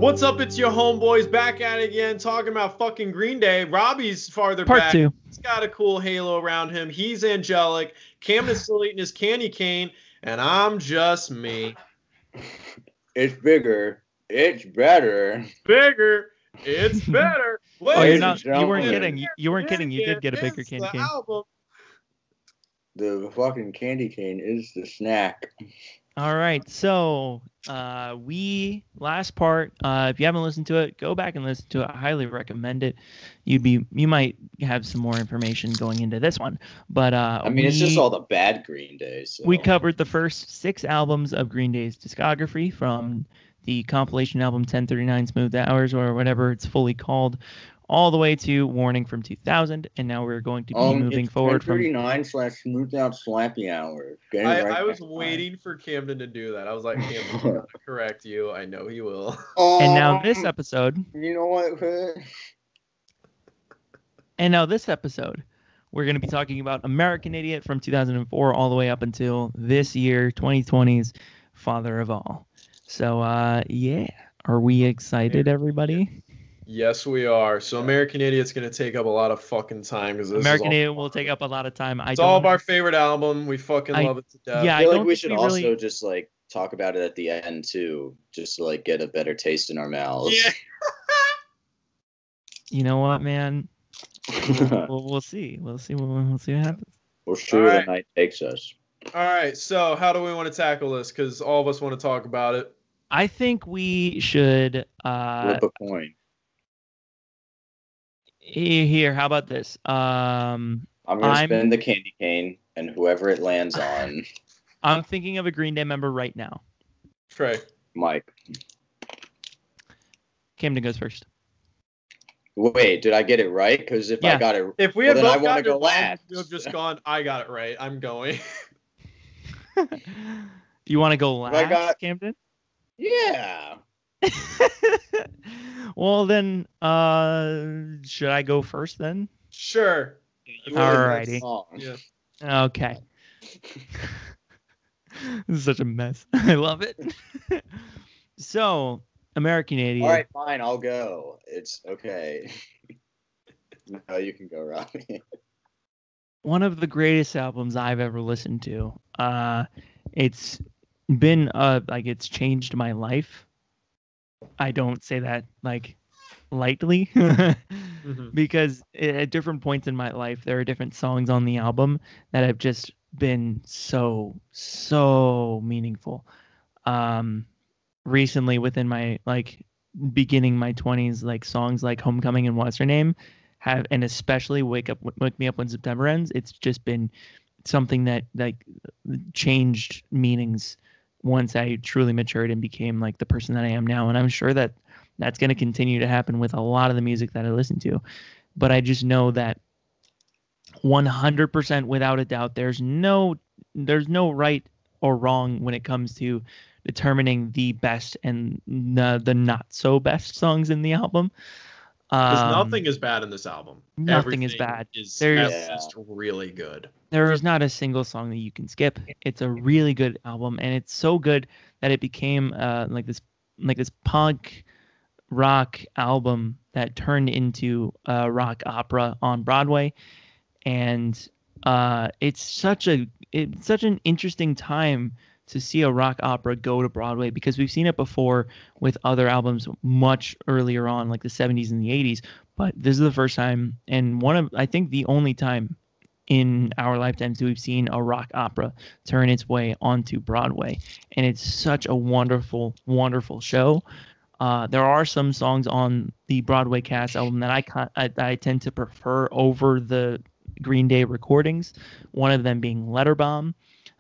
What's up? It's your homeboys back at it again, talking about fucking Green Day. Robbie's farther Part back. 2. He's got a cool halo around him. He's angelic. Camden's still eating his candy cane, and I'm just me. It's bigger. It's better. Bigger. It's better. Oh, Ladies you're and not. You weren't gentlemen, kidding. You weren't kidding. You did get a bigger It's candy the cane. album. The fucking candy cane is the snack. All right. So, last part. If you haven't listened to it, go back and listen to it. I highly recommend it. You might have some more information going into this one, but I mean, it's just all the bad Green Day. So. we covered the first 6 albums of Green Day's discography from the compilation album 1039 Smooth Hours, or whatever it's fully called, all the way to Warning from 2000, and now we're going to be moving forward from 1039/Smooth Out Slappy Hour. I was waiting for Camden to do that. I was like, Camden, I'm gonna correct you. I know he will. And now this episode. You know what? And now this episode, we're going to be talking about American Idiot from 2004 all the way up until this year, 2020's Father of All. So, yeah. Are we excited, everybody? Yes, we are. So American Idiot's going to take up a lot of fucking time. Because American Idiot will take up a lot of time. It's all of our favorite album. We fucking love it to death. Yeah, I feel like we should also just like talk about it at the end too, just to like get a better taste in our mouths. Yeah. You know what, man? We'll see. We'll see what happens. We'll see where the night takes us. All right. So how do we want to tackle this? Because all of us want to talk about it. I think we should flip a coin. Here, how about this? I'm gonna spin the candy cane, and whoever it lands on. I'm thinking of a Green Day member right now. Trey. Mike. Camden goes first. Wait, did I get it right? Because if I got it, if we had then both I want to gotten go it last. you have just gone. I got it right. I'm going. You want to go last, Camden? Yeah. Well then, should I go first then? Sure. Alrighty. Yeah. Okay. This is such a mess. I love it. So, American Idiot. All right, fine. I'll go. It's okay. No, you can go, Robby. One of the greatest albums I've ever listened to. It's been it's changed my life. I don't say that like lightly because at different points in my life there are different songs on the album that have just been so meaningful. Recently within my beginning my 20s, like songs like Homecoming and What's Her Name have, and especially Wake Me Up When September Ends, it's just been something that like changed meanings once I truly matured and became like the person that I am now. And I'm sure that that's going to continue to happen with a lot of the music that I listen to. But I just know that 100% without a doubt, there's no right or wrong when it comes to determining the best and the not so best songs in the album. Because nothing is bad in this album. Nothing is bad. It's just really good. There is not a single song that you can skip. It's a really good album, and it's so good that it became like this punk rock album that turned into a rock opera on Broadway. And it's such an interesting time to see a rock opera go to Broadway, because we've seen it before with other albums much earlier on, like the 70s and the 80s. But this is the first time, and I think the only time in our lifetimes that we've seen a rock opera turn its way onto Broadway. And it's such a wonderful, wonderful show. There are some songs on the Broadway cast album that I tend to prefer over the Green Day recordings, one of them being Letterbomb.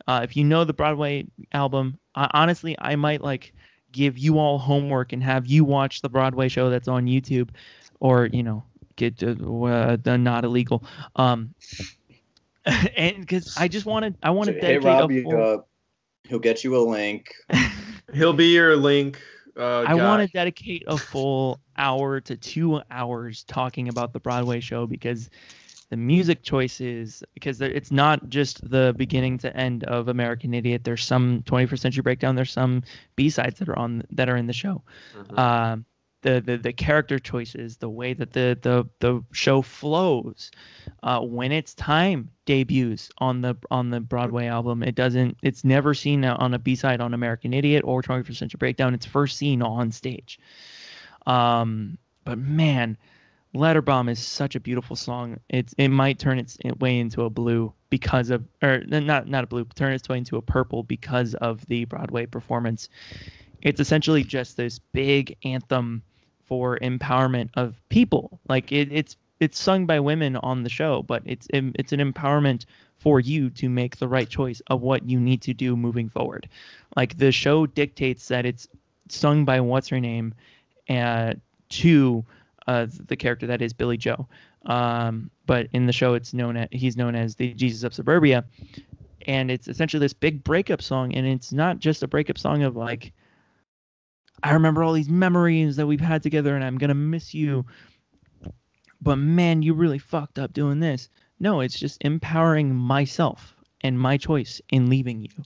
If you know the Broadway album, honestly, I might give you all homework and have you watch the Broadway show that's on YouTube, or get the not illegal. And because I want to dedicate Robby, he'll get you a link. He'll be your link. I want to dedicate a full hour to 2 hours talking about the Broadway show, because the music choices, because it's not just the beginning to end of American Idiot. There's some 21st Century Breakdown. There's some B-sides that are in the show. the character choices, the way that the show flows. When It's Time debuts on the Broadway album, it's never seen on a B-side on American Idiot or 21st Century Breakdown. It's first seen on stage. But man, Letterbomb is such a beautiful song. It might turn its way into a blue because of, or not a blue, turn its way into a purple because of the Broadway performance. It's essentially just this big anthem for empowerment of people. Like it's sung by women on the show, but it's an empowerment for you to make the right choice of what you need to do moving forward. Like the show dictates that it's sung by what's her name, to the character that is Billy Joe. But in the show, he's known as the Jesus of Suburbia, and it's essentially this big breakup song. And it's not just a breakup song of like, I remember all these memories that we've had together, and I'm gonna miss you, but man, you really fucked up doing this. No, it's just empowering myself and my choice in leaving you,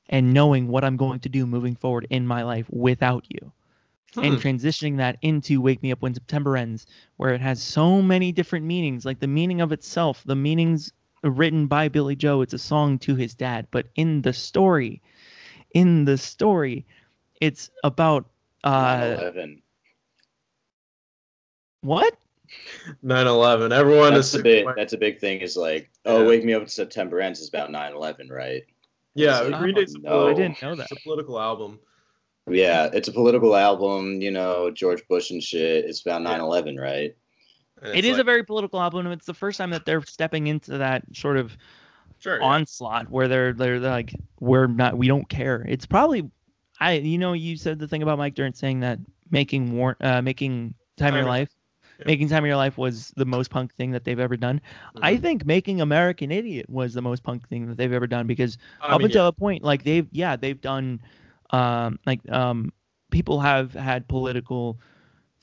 and knowing what I'm going to do moving forward in my life without you. And transitioning that into Wake Me Up When September Ends, where it has so many different meanings, like the meaning of itself, the meanings written by Billy Joe. It's a song to his dad, but in the story, it's about 9/11. What? 9/11. Everyone That's a big thing. Is like, Wake Me Up When September Ends is about 9/11, right? Yeah, like, Green Day's I didn't know that. It's a political album. Yeah, it's a political album, George Bush and shit. It's about 9/11, right? It is a very political album. It's the first time that they're stepping into that sort of onslaught where they're like, we don't care. It's probably, you said the thing about Mike Dirnt saying that making Time of Your Life. Yeah. Making Time of Your Life was the most punk thing that they've ever done. Mm-hmm. I think Making American Idiot was the most punk thing that they've ever done, because until a point, like they've done, people have had political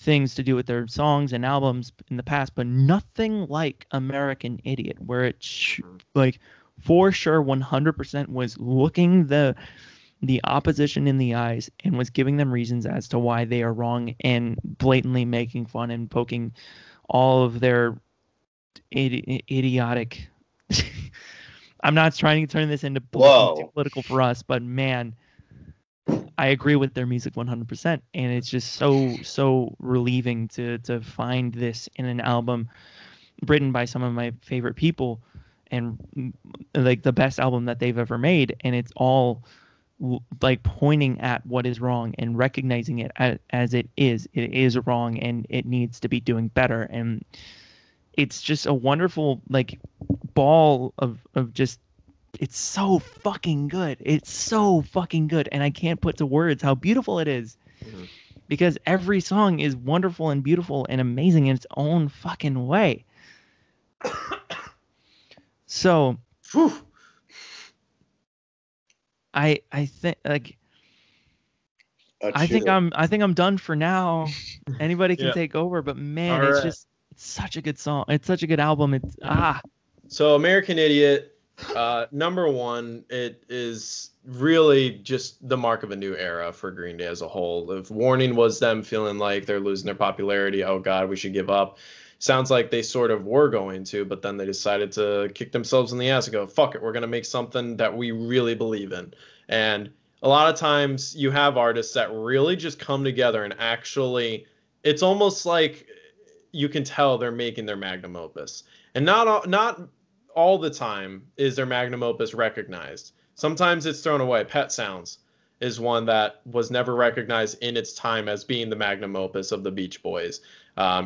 things to do with their songs and albums in the past, but nothing like American Idiot, where it like for sure 100% was looking the opposition in the eyes and was giving them reasons as to why they are wrong, and blatantly making fun and poking all of their idiotic I'm not trying to turn this into political for us, but man, I agree with their music 100%, and it's just so relieving to find this in an album written by some of my favorite people, and like the best album that they've ever made, and it's all like pointing at what is wrong and recognizing it as it is wrong, and it needs to be doing better. And it's just a wonderful like ball of just, it's so fucking good. It's so fucking good, and I can't put to words how beautiful it is. Mm-hmm. Because every song is wonderful and beautiful and amazing in its own fucking way. So I think like I think I'm done for now. Anybody can take over, but man, it's such a good song. It's such a good album. So American Idiot, number one, it is really just the mark of a new era for Green Day as a whole. If Warning was them feeling like they're losing their popularity, oh God, we should give up. Sounds like they sort of were going to, but then they decided to kick themselves in the ass and go, fuck it, we're going to make something that we really believe in. And a lot of times you have artists that really just come together and actually, it's almost like you can tell they're making their magnum opus. And not all the time is their magnum opus recognized. Sometimes it's thrown away. Pet Sounds is one that was never recognized in its time as being the magnum opus of the Beach Boys.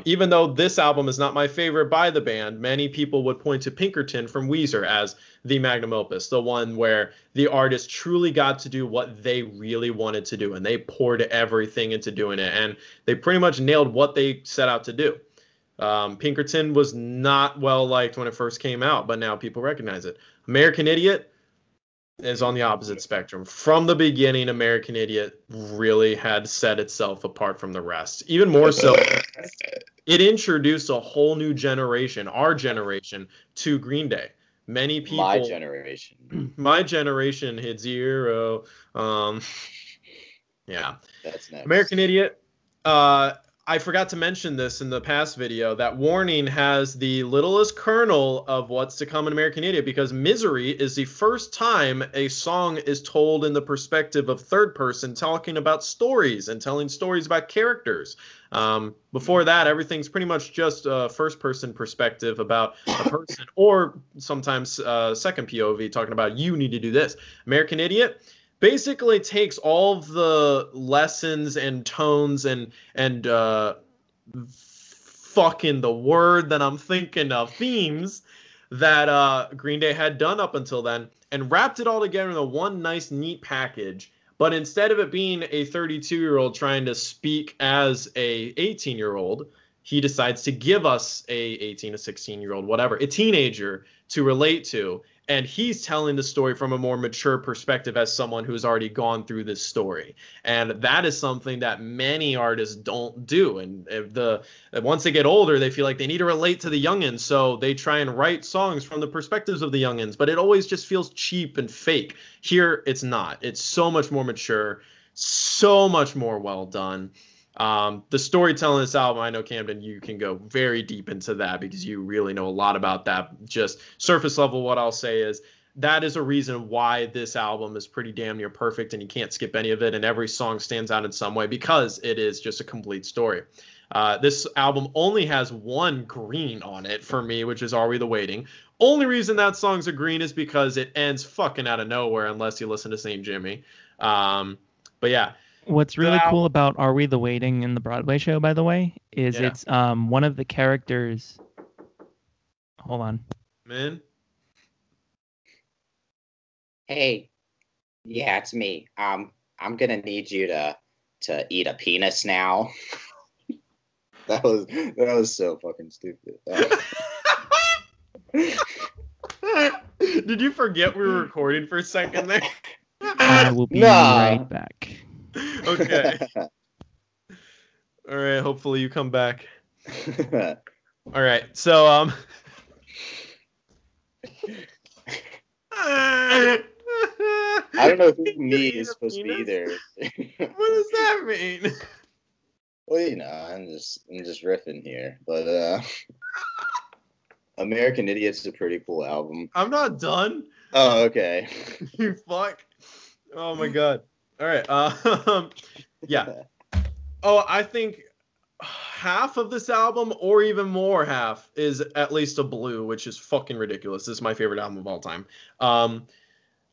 Even though this album is not my favorite by the band, many people would point to Pinkerton from Weezer as the magnum opus, the one where the artist truly got to do what they really wanted to do, and they poured everything into doing it, and they pretty much nailed what they set out to do. Pinkerton was not well liked when it first came out, but now people recognize it. American Idiot is on the opposite spectrum. From the beginning, American Idiot really had set itself apart from the rest. Even more so, it introduced a whole new generation, our generation, to Green Day. Many people... My generation hit zero. Yeah. That's next. American Idiot... I forgot to mention this in the past video, that Warning has the littlest kernel of what's to come in American Idiot, because Misery is the first time a song is told in the perspective of third person, talking about stories and telling stories about characters. Before that, everything's pretty much just a first person perspective about a person, or sometimes second POV talking about you need to do this. American Idiot basically takes all of the lessons and tones and fucking the word that I'm thinking of, themes that Green Day had done up until then, and wrapped it all together in a one nice neat package. But instead of it being a 32-year-old trying to speak as a 18-year-old, he decides to give us a 18, a 16-year-old, whatever, a teenager to relate to. And he's telling the story from a more mature perspective as someone who's already gone through this story. And that is something that many artists don't do. And once they get older, they feel like they need to relate to the youngins. So they try and write songs from the perspectives of the youngins. But it always just feels cheap and fake. Here, it's not. It's so much more mature, so much more well done. The storytelling in this album, I know, Camden, you can go very deep into that because you really know a lot about that. Just surface level, what I'll say is that is a reason why this album is pretty damn near perfect, and you can't skip any of it, and every song stands out in some way because it is just a complete story. This album only has one green on it for me, which is Are We the Waiting. Only reason that song's a green is because it ends fucking out of nowhere unless you listen to St. Jimmy. But yeah. What's really cool about Are We the Waiting in the Broadway show, by the way, is it's one of the characters. Hold on. Man. Hey, yeah, it's me. I'm gonna need you to eat a penis now. That was so fucking stupid. Did you forget we were recording for a second there? I will be right back. Okay. All right. Hopefully you come back. All right. So I don't know who me is supposed to be either. What does that mean? Well, you know, I'm just riffing here, but American Idiot's a pretty cool album. I'm not done. Oh, okay. You fuck. Oh my god. All right. Yeah. Oh, I think half of this album, or even more half, is at least a blue, which is fucking ridiculous. This is my favorite album of all time.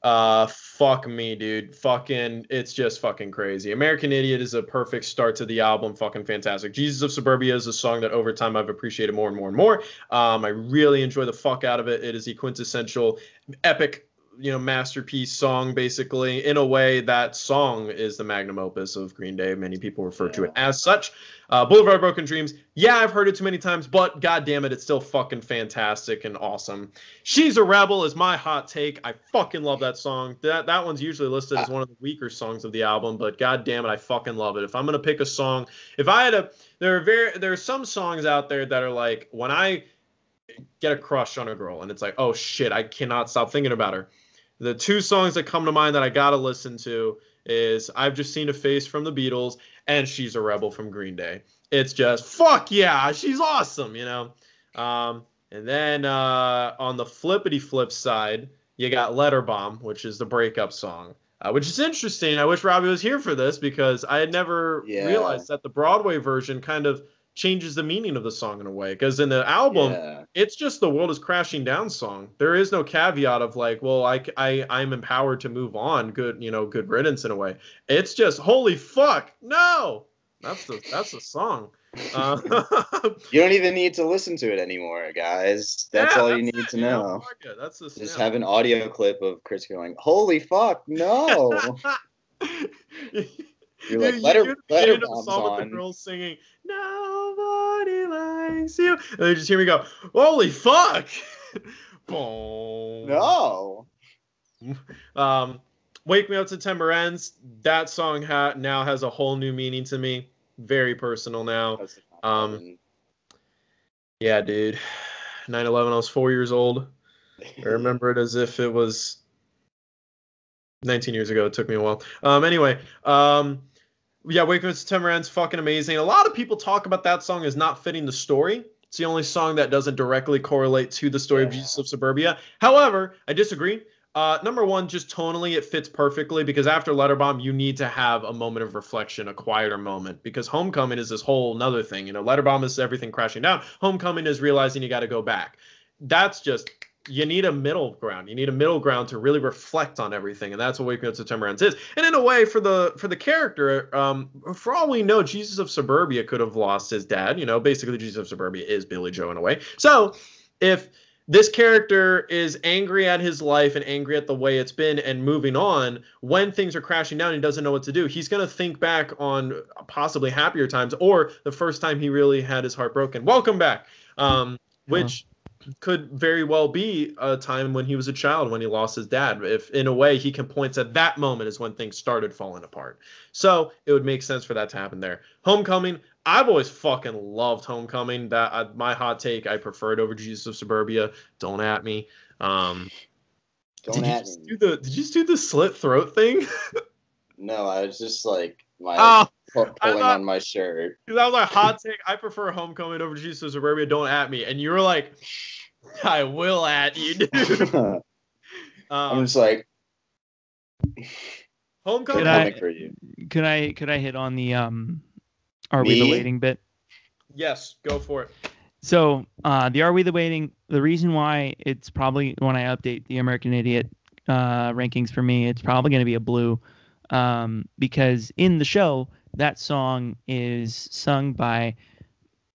Fuck me, dude. Fucking, it's just fucking crazy. American Idiot is a perfect start to the album. Fucking fantastic. Jesus of Suburbia is a song that over time I've appreciated more and more and more. I really enjoy the fuck out of it. It is the quintessential epic, masterpiece song, basically. In a way, that song is the magnum opus of Green Day. Many people refer to it as such. Boulevard of Broken Dreams. Yeah, I've heard it too many times, but god damn it, it's still fucking fantastic and awesome. She's a Rebel is my hot take. I fucking love that song. That one's usually listed as one of the weaker songs of the album, but god damn it, I fucking love it. If I'm gonna pick a song, if I had to, there are some songs out there that are like, when I get a crush on a girl and it's like, oh shit, I cannot stop thinking about her. The two songs that come to mind that I gotta listen to is I've Just Seen a Face from the Beatles and She's a Rebel from Green Day. It's just, fuck yeah, she's awesome, And then on the flippity flip side, you got Letter Bomb, which is the breakup song, which is interesting. I wish Robby was here for this because I had never realized that the Broadway version kind of changes the meaning of the song in a way, because in the album it's just the world is crashing down song. There is no caveat of like, well, I'm empowered to move on, good riddance in a way. It's just, holy fuck, no, that's the song. You don't even need to listen to it anymore, guys. That's all you need to know. That's just have an audio clip of Chris going, holy fuck, no. You're like, letter bombs on. With the girls singing, nobody likes you. And they just hear me go, holy fuck. Boom. No. Wake Me Up September Ends. That song now has a whole new meaning to me. Very personal now. Yeah, dude. 9/11, I was 4 years old. I remember it as if it was 19 years ago. It took me a while. Anyway, Yeah, Wake Up September Ends, fucking amazing. A lot of people talk about that song as not fitting the story. It's the only song that doesn't directly correlate to the story of Jesus of Suburbia. However, I disagree. Number one, just tonally, it fits perfectly because after Letterbomb, you need to have a moment of reflection, a quieter moment. Because Homecoming is this whole another thing. You know, Letterbomb is everything crashing down. Homecoming is realizing you got to go back. That's just you need a middle ground. You need a middle ground to really reflect on everything, and that's what Waking Up September Ends is. And in a way, for the character, for all we know, Jesus of Suburbia could have lost his dad. You know, basically, Jesus of Suburbia is Billy Joe in a way. So if this character is angry at his life and angry at the way it's been and moving on, when things are crashing down, he doesn't know what to do. He's going to think back on possibly happier times or the first time he really had his heart broken. Welcome back. Which could very well be a time when he was a child, when he lost his dad. If in a way he can point at that moment is when things started falling apart. So it would make sense for that to happen there. Homecoming, I've always fucking loved Homecoming. That my hot take, I prefer it over Jesus of Suburbia. Don't at me. Did you just do the slit throat thing? No, I was just like pulling on my shirt. That was a hot take. I prefer Homecoming over Jesus of Suburbia. Don't at me. And you were like, I will at you, dude. I'm just like, Homecoming. For you. Could I hit on the Are We the Waiting bit? Yes, go for it. So the Are We the Waiting, the reason why it's probably when I update the American Idiot rankings for me, it's probably going to be a blue because in the show, that song is sung by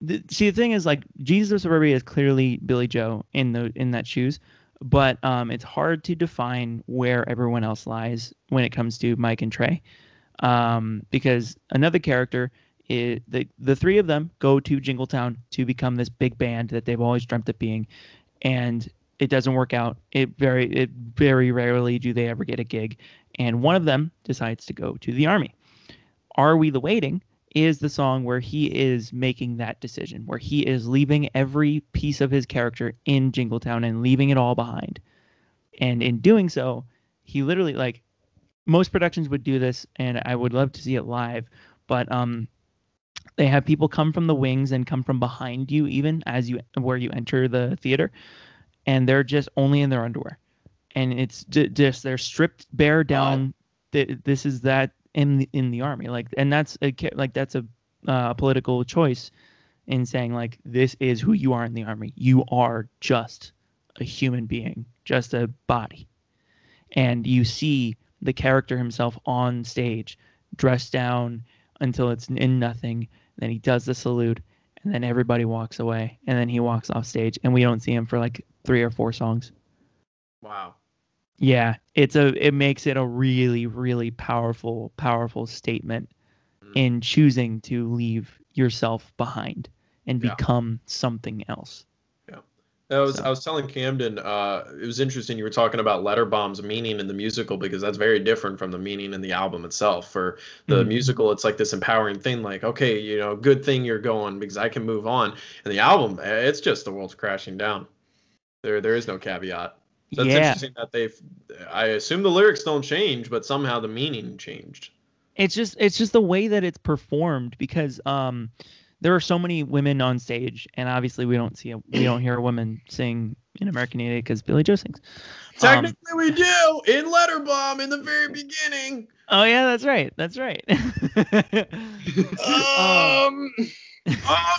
the thing is like Jesus of Suburbia is clearly Billy Joe in that shoes, but it's hard to define where everyone else lies when it comes to Mike and Trey, because another character is the three of them go to Jingletown to become this big band that they've always dreamt of being, and it doesn't work out. It very rarely do they ever get a gig, and one of them decides to go to the army. Are We the Waiting is the song where he is making that decision, where he is leaving every piece of his character in Jingletown and leaving it all behind. And in doing so, he literally, like, most productions would do this, and I would love to see it live, but they have people come from the wings and come from behind you, even where you enter the theater, and they're just only in their underwear. And it's just they're stripped bare down. This is that in the army, like, and that's a political choice in saying, like, this is who you are in the army. You are just a human being, just a body. And you see the character himself on stage, dressed down until it's in nothing. Then he does the salute, and then everybody walks away, and then he walks off stage, and we don't see him for like 3 or 4 songs. Wow. Yeah, it makes it a really, really powerful statement in choosing to leave yourself behind and become something else. Yeah. I was telling Camden, it was interesting you were talking about Letterbomb's meaning in the musical, because that's very different from the meaning in the album itself. For the musical, it's like this empowering thing, like, okay, you know, good thing you're going because I can move on. And the album, it's just the world's crashing down. There is no caveat. So that's interesting that I assume the lyrics don't change, but somehow the meaning changed. It's just the way that it's performed, because there are so many women on stage, and obviously we don't hear a woman sing in American Idiot because Billy Joe sings. Technically we do in Letterbomb in the very beginning. Oh yeah, that's right.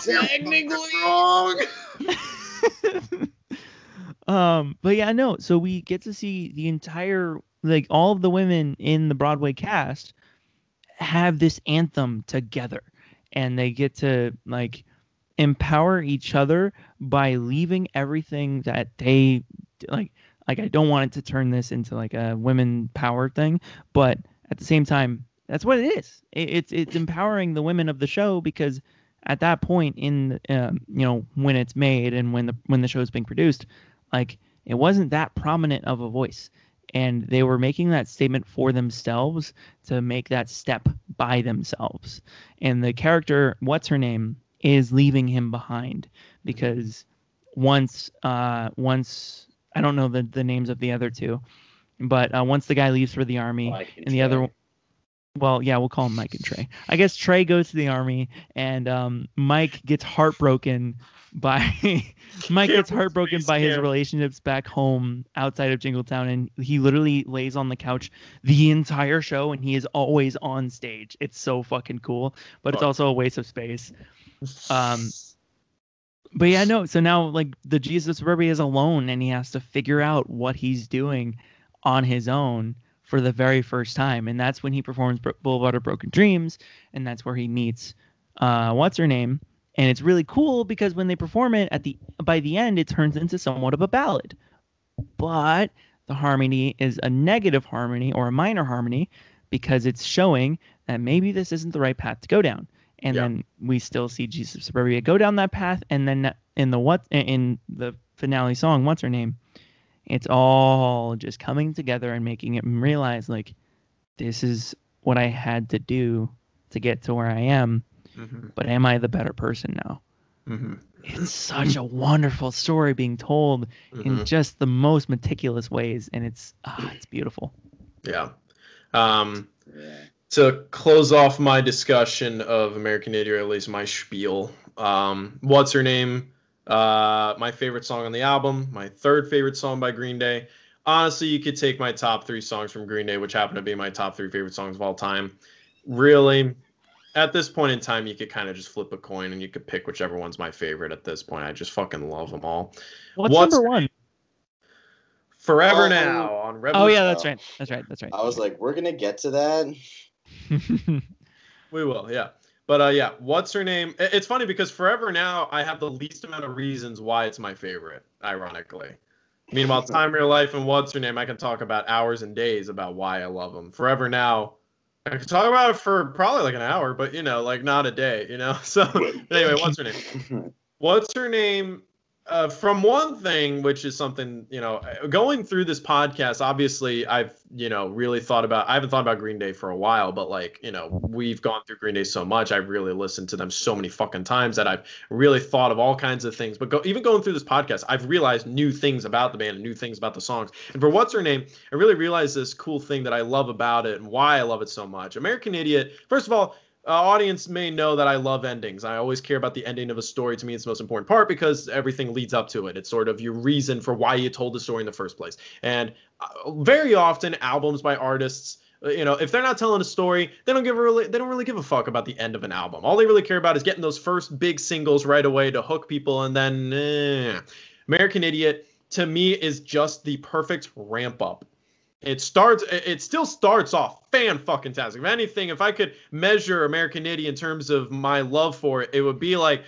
Technically wrong. But yeah, no. So we get to see the entire, like, all of the women in the Broadway cast have this anthem together, and they get to, like, empower each other by leaving everything that they like. I don't want it to turn this into like a women power thing, but at the same time, that's what it is. It's empowering the women of the show, because at that point in when it's made and when the show is being produced, like, it wasn't that prominent of a voice, and they were making that statement for themselves to make that step by themselves. And the character, what's her name, is leaving him behind, because once I don't know the names of the other two, but once the guy leaves for the army, and the other, Well, yeah, we'll call him Mike and Trey. I guess Trey goes to the army, and Mike gets heartbroken by his relationships back home outside of Jingletown, and he literally lays on the couch the entire show, and he is always on stage. It's so fucking cool, but it's also a waste of space. But yeah, no. So now, like, the Jesus of Suburbia is alone, and he has to figure out what he's doing on his own for the very first time, and that's when he performs Boulevard of Broken Dreams, and that's where he meets what's her name, and it's really cool because when they perform it by the end, it turns into somewhat of a ballad, but the harmony is a negative harmony or a minor harmony because it's showing that maybe this isn't the right path to go down. And then we still see Jesus of Suburbia go down that path, and then in the finale song, what's her name? It's all just coming together and making him realize, like, this is what I had to do to get to where I am, but am I the better person now? It's such a wonderful story being told in just the most meticulous ways, and it's beautiful. Yeah. To close off my discussion of American Idiot, or at least my spiel, what's her name? My favorite song on the album, my third favorite song by Green Day. Honestly, you could take my top 3 songs from Green Day, which happen to be my top 3 favorite songs of all time. Really, at this point in time, you could kind of just flip a coin and you could pick whichever one's my favorite at this point. I just fucking love them all. What's number 1? Forever Now on Revolution. Oh, yeah, that's right. I was like, we're going to get to that? We will, yeah. But yeah, what's her name? It's funny because Forever Now, I have the least amount of reasons why it's my favorite, ironically. Meanwhile, Time of Your Life and What's Her Name, I can talk about hours and days about why I love them. Forever Now, I could talk about it for probably like an hour, but, like not a day, So anyway, What's Her Name? What's Her Name? From one thing, which is something, going through this podcast, obviously I've, really I haven't thought about Green Day for a while, but we've gone through Green Day so much. I've really listened to them so many fucking times that I've really thought of all kinds of things. But even going through this podcast, I've realized new things about the band and new things about the songs. And for What's Her Name, I really realized this cool thing that I love about it and why I love it so much. American Idiot, first of all, audience may know that I love endings. I always care about the ending of a story. To me, it's the most important part because everything leads up to it. It's sort of your reason for why you told the story in the first place. And very often, albums by artists, if they're not telling a story, they don't really give a fuck about the end of an album. All they really care about is getting those first big singles right away to hook people, and then American Idiot to me is just the perfect ramp up. It still starts off fan-fucking-tastic. If anything, if I could measure American Idiot in terms of my love for it, it would be like,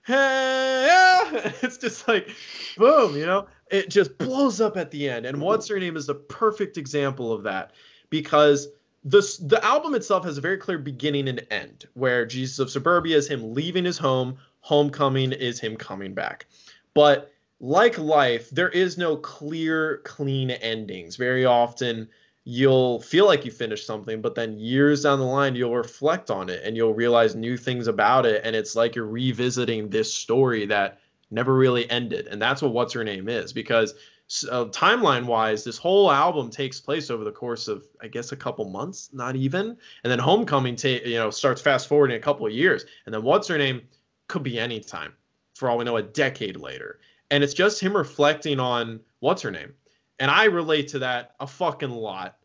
it's just like, boom, it just blows up at the end. And What's Her Name is the perfect example of that because the album itself has a very clear beginning and end, where Jesus of Suburbia is him leaving his home, Homecoming is him coming back. But like life, there is no clear, clean endings. Very often, you'll feel like you finished something, but then years down the line, you'll reflect on it and you'll realize new things about it. And it's like you're revisiting this story that never really ended. And that's what What's Her Name is, because timeline-wise, this whole album takes place over the course of, I guess, a couple months, not even. And then Homecoming, starts fast forward in a couple of years. And then What's Her Name could be any time, for all we know, a decade later. And it's just him reflecting on What's Her Name. And I relate to that a fucking lot.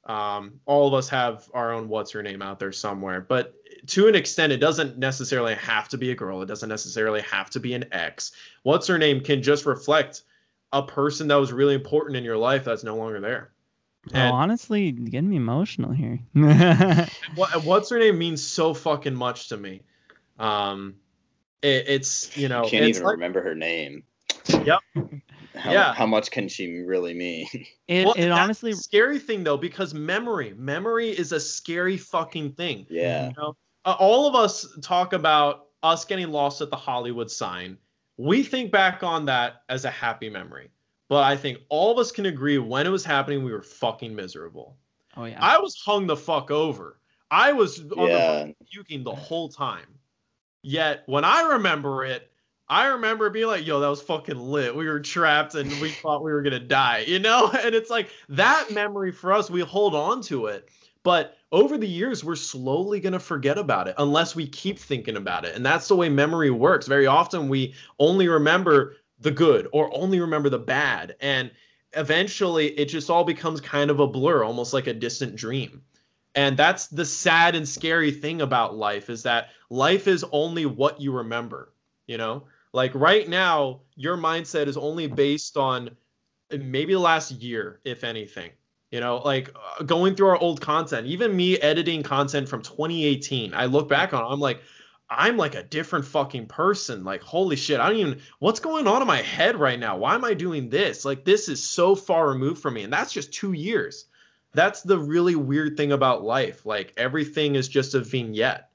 All of us have our own What's Her Name out there somewhere. But to an extent, it doesn't necessarily have to be a girl. It doesn't necessarily have to be an ex. What's Her Name can just reflect a person that was really important in your life that's no longer there. And honestly, getting me emotional here. What's Her Name means so fucking much to me. It's, you can't even remember her name. Yep. How much can she really mean? It honestly, scary thing though, because memory is a scary fucking thing. Yeah. All of us talk about us getting lost at the Hollywood sign. We think back on that as a happy memory, but I think all of us can agree when it was happening, we were fucking miserable. Oh yeah. I was hung the fuck over. I was on the puking the whole time. Yet when I remember it, I remember being like, yo, that was fucking lit. We were trapped and we thought we were going to die, And it's like that memory for us, we hold on to it. But over the years, we're slowly going to forget about it unless we keep thinking about it. And that's the way memory works. Very often we only remember the good or only remember the bad. And eventually it just all becomes kind of a blur, almost like a distant dream. And that's the sad and scary thing about life, is that life is only what you remember, you know? Like right now, your mindset is only based on maybe the last year, if anything. You know, like going through our old content, even me editing content from 2018, I look back on it, I'm like a different fucking person. Like, holy shit, I don't even, what's going on in my head right now? Why am I doing this? Like, this is so far removed from me. And that's just 2 years. That's the really weird thing about life. Like, everything is just a vignette.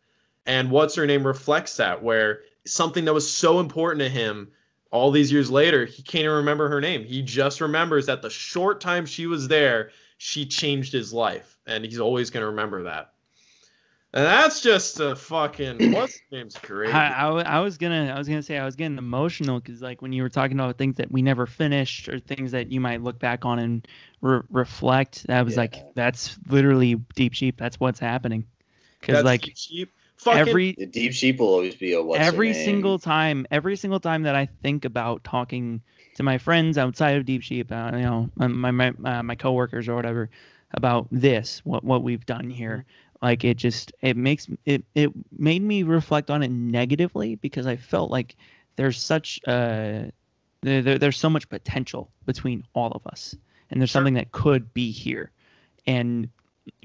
And What's Her Name reflects that, where something that was so important to him all these years later, he can't even remember her name. He just remembers that the short time she was there, she changed his life. And he's always going to remember that. And that's just a fucking, what's her name's great. I was gonna say I was getting emotional because like when you were talking about things that we never finished or things that you might look back on and reflect, that was like, that's literally Deep Sheep. That's what's happening. Because like Deep Sheep. The Deep Sheep will always be a what's every her name. single time that I think about talking to my friends outside of Deep Sheep, you know, my coworkers or whatever, about this, what we've done here. Like it made me reflect on it negatively because I felt like there's such there's so much potential between all of us, and there's something that could be here, and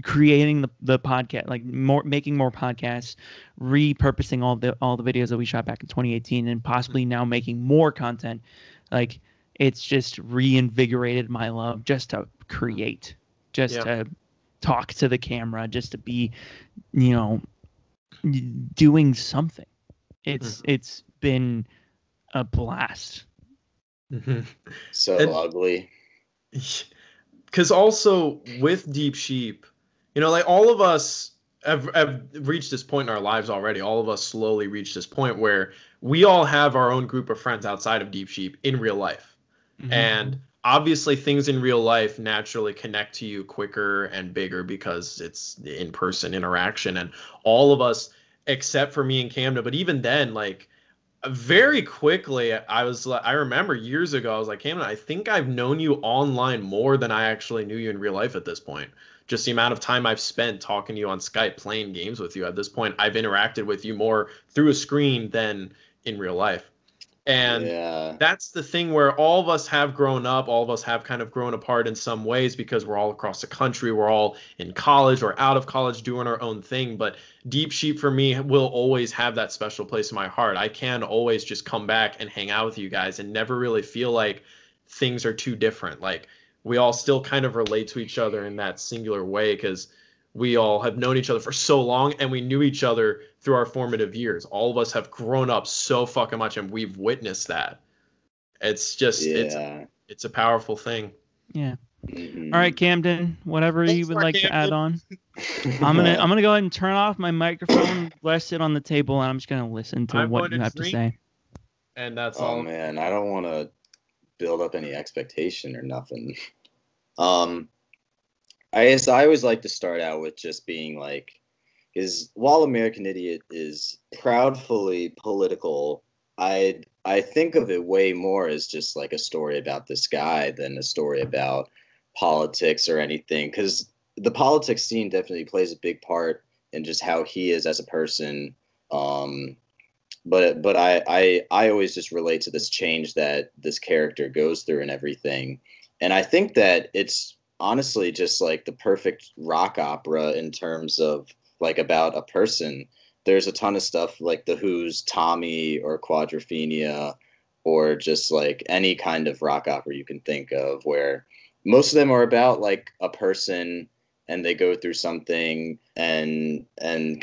creating the podcast, like making more podcasts, repurposing all the videos that we shot back in 2018, and possibly now making more content. Like it's just reinvigorated my love just to create, to talk to the camera, just to be, you know, doing something. It's been a blast. So ugly. Because also with Deep Sheep, you know, like all of us have reached this point in our lives already. All of us slowly reached this point where we all have our own group of friends outside of Deep Sheep in real life. And obviously things in real life naturally connect to you quicker and bigger because it's in-person interaction. And all of us, except for me and Camden, but even then, like very quickly, I remember years ago, I was like, Camden, I think I've known you online more than I actually knew you in real life at this point. Just the amount of time I've spent talking to you on Skype, playing games with you. At this point, I've interacted with you more through a screen than in real life. And that's the thing where all of us have grown up. All of us have kind of grown apart in some ways because we're all across the country. We're all in college or out of college doing our own thing. But Deep Sheep for me will always have that special place in my heart. I can always just come back and hang out with you guys and never really feel like things are too different. Like we all still kind of relate to each other in that singular way because we all have known each other for so long and we knew each other through our formative years. All of us have grown up so fucking much and we've witnessed that. It's just, it's a powerful thing. Yeah. All right, Camden, whatever you would like to add on. I'm gonna go ahead and turn off my microphone, rest it on the table, and I'm just gonna listen to what you have to say. And that's all. Oh man, I don't want to build up any expectation or nothing. I guess I always like to start out with just being like, is while American Idiot is proudly political, I think of it way more as just like a story about this guy than a story about politics or anything. Because the politics scene definitely plays a big part in just how he is as a person. But I always just relate to this change that this character goes through and everything. And I think that it's honestly just like the perfect rock opera in terms of like about a person. There's a ton of stuff like The Who's Tommy or Quadrophenia or just like any kind of rock opera you can think of where most of them are about like a person and they go through something and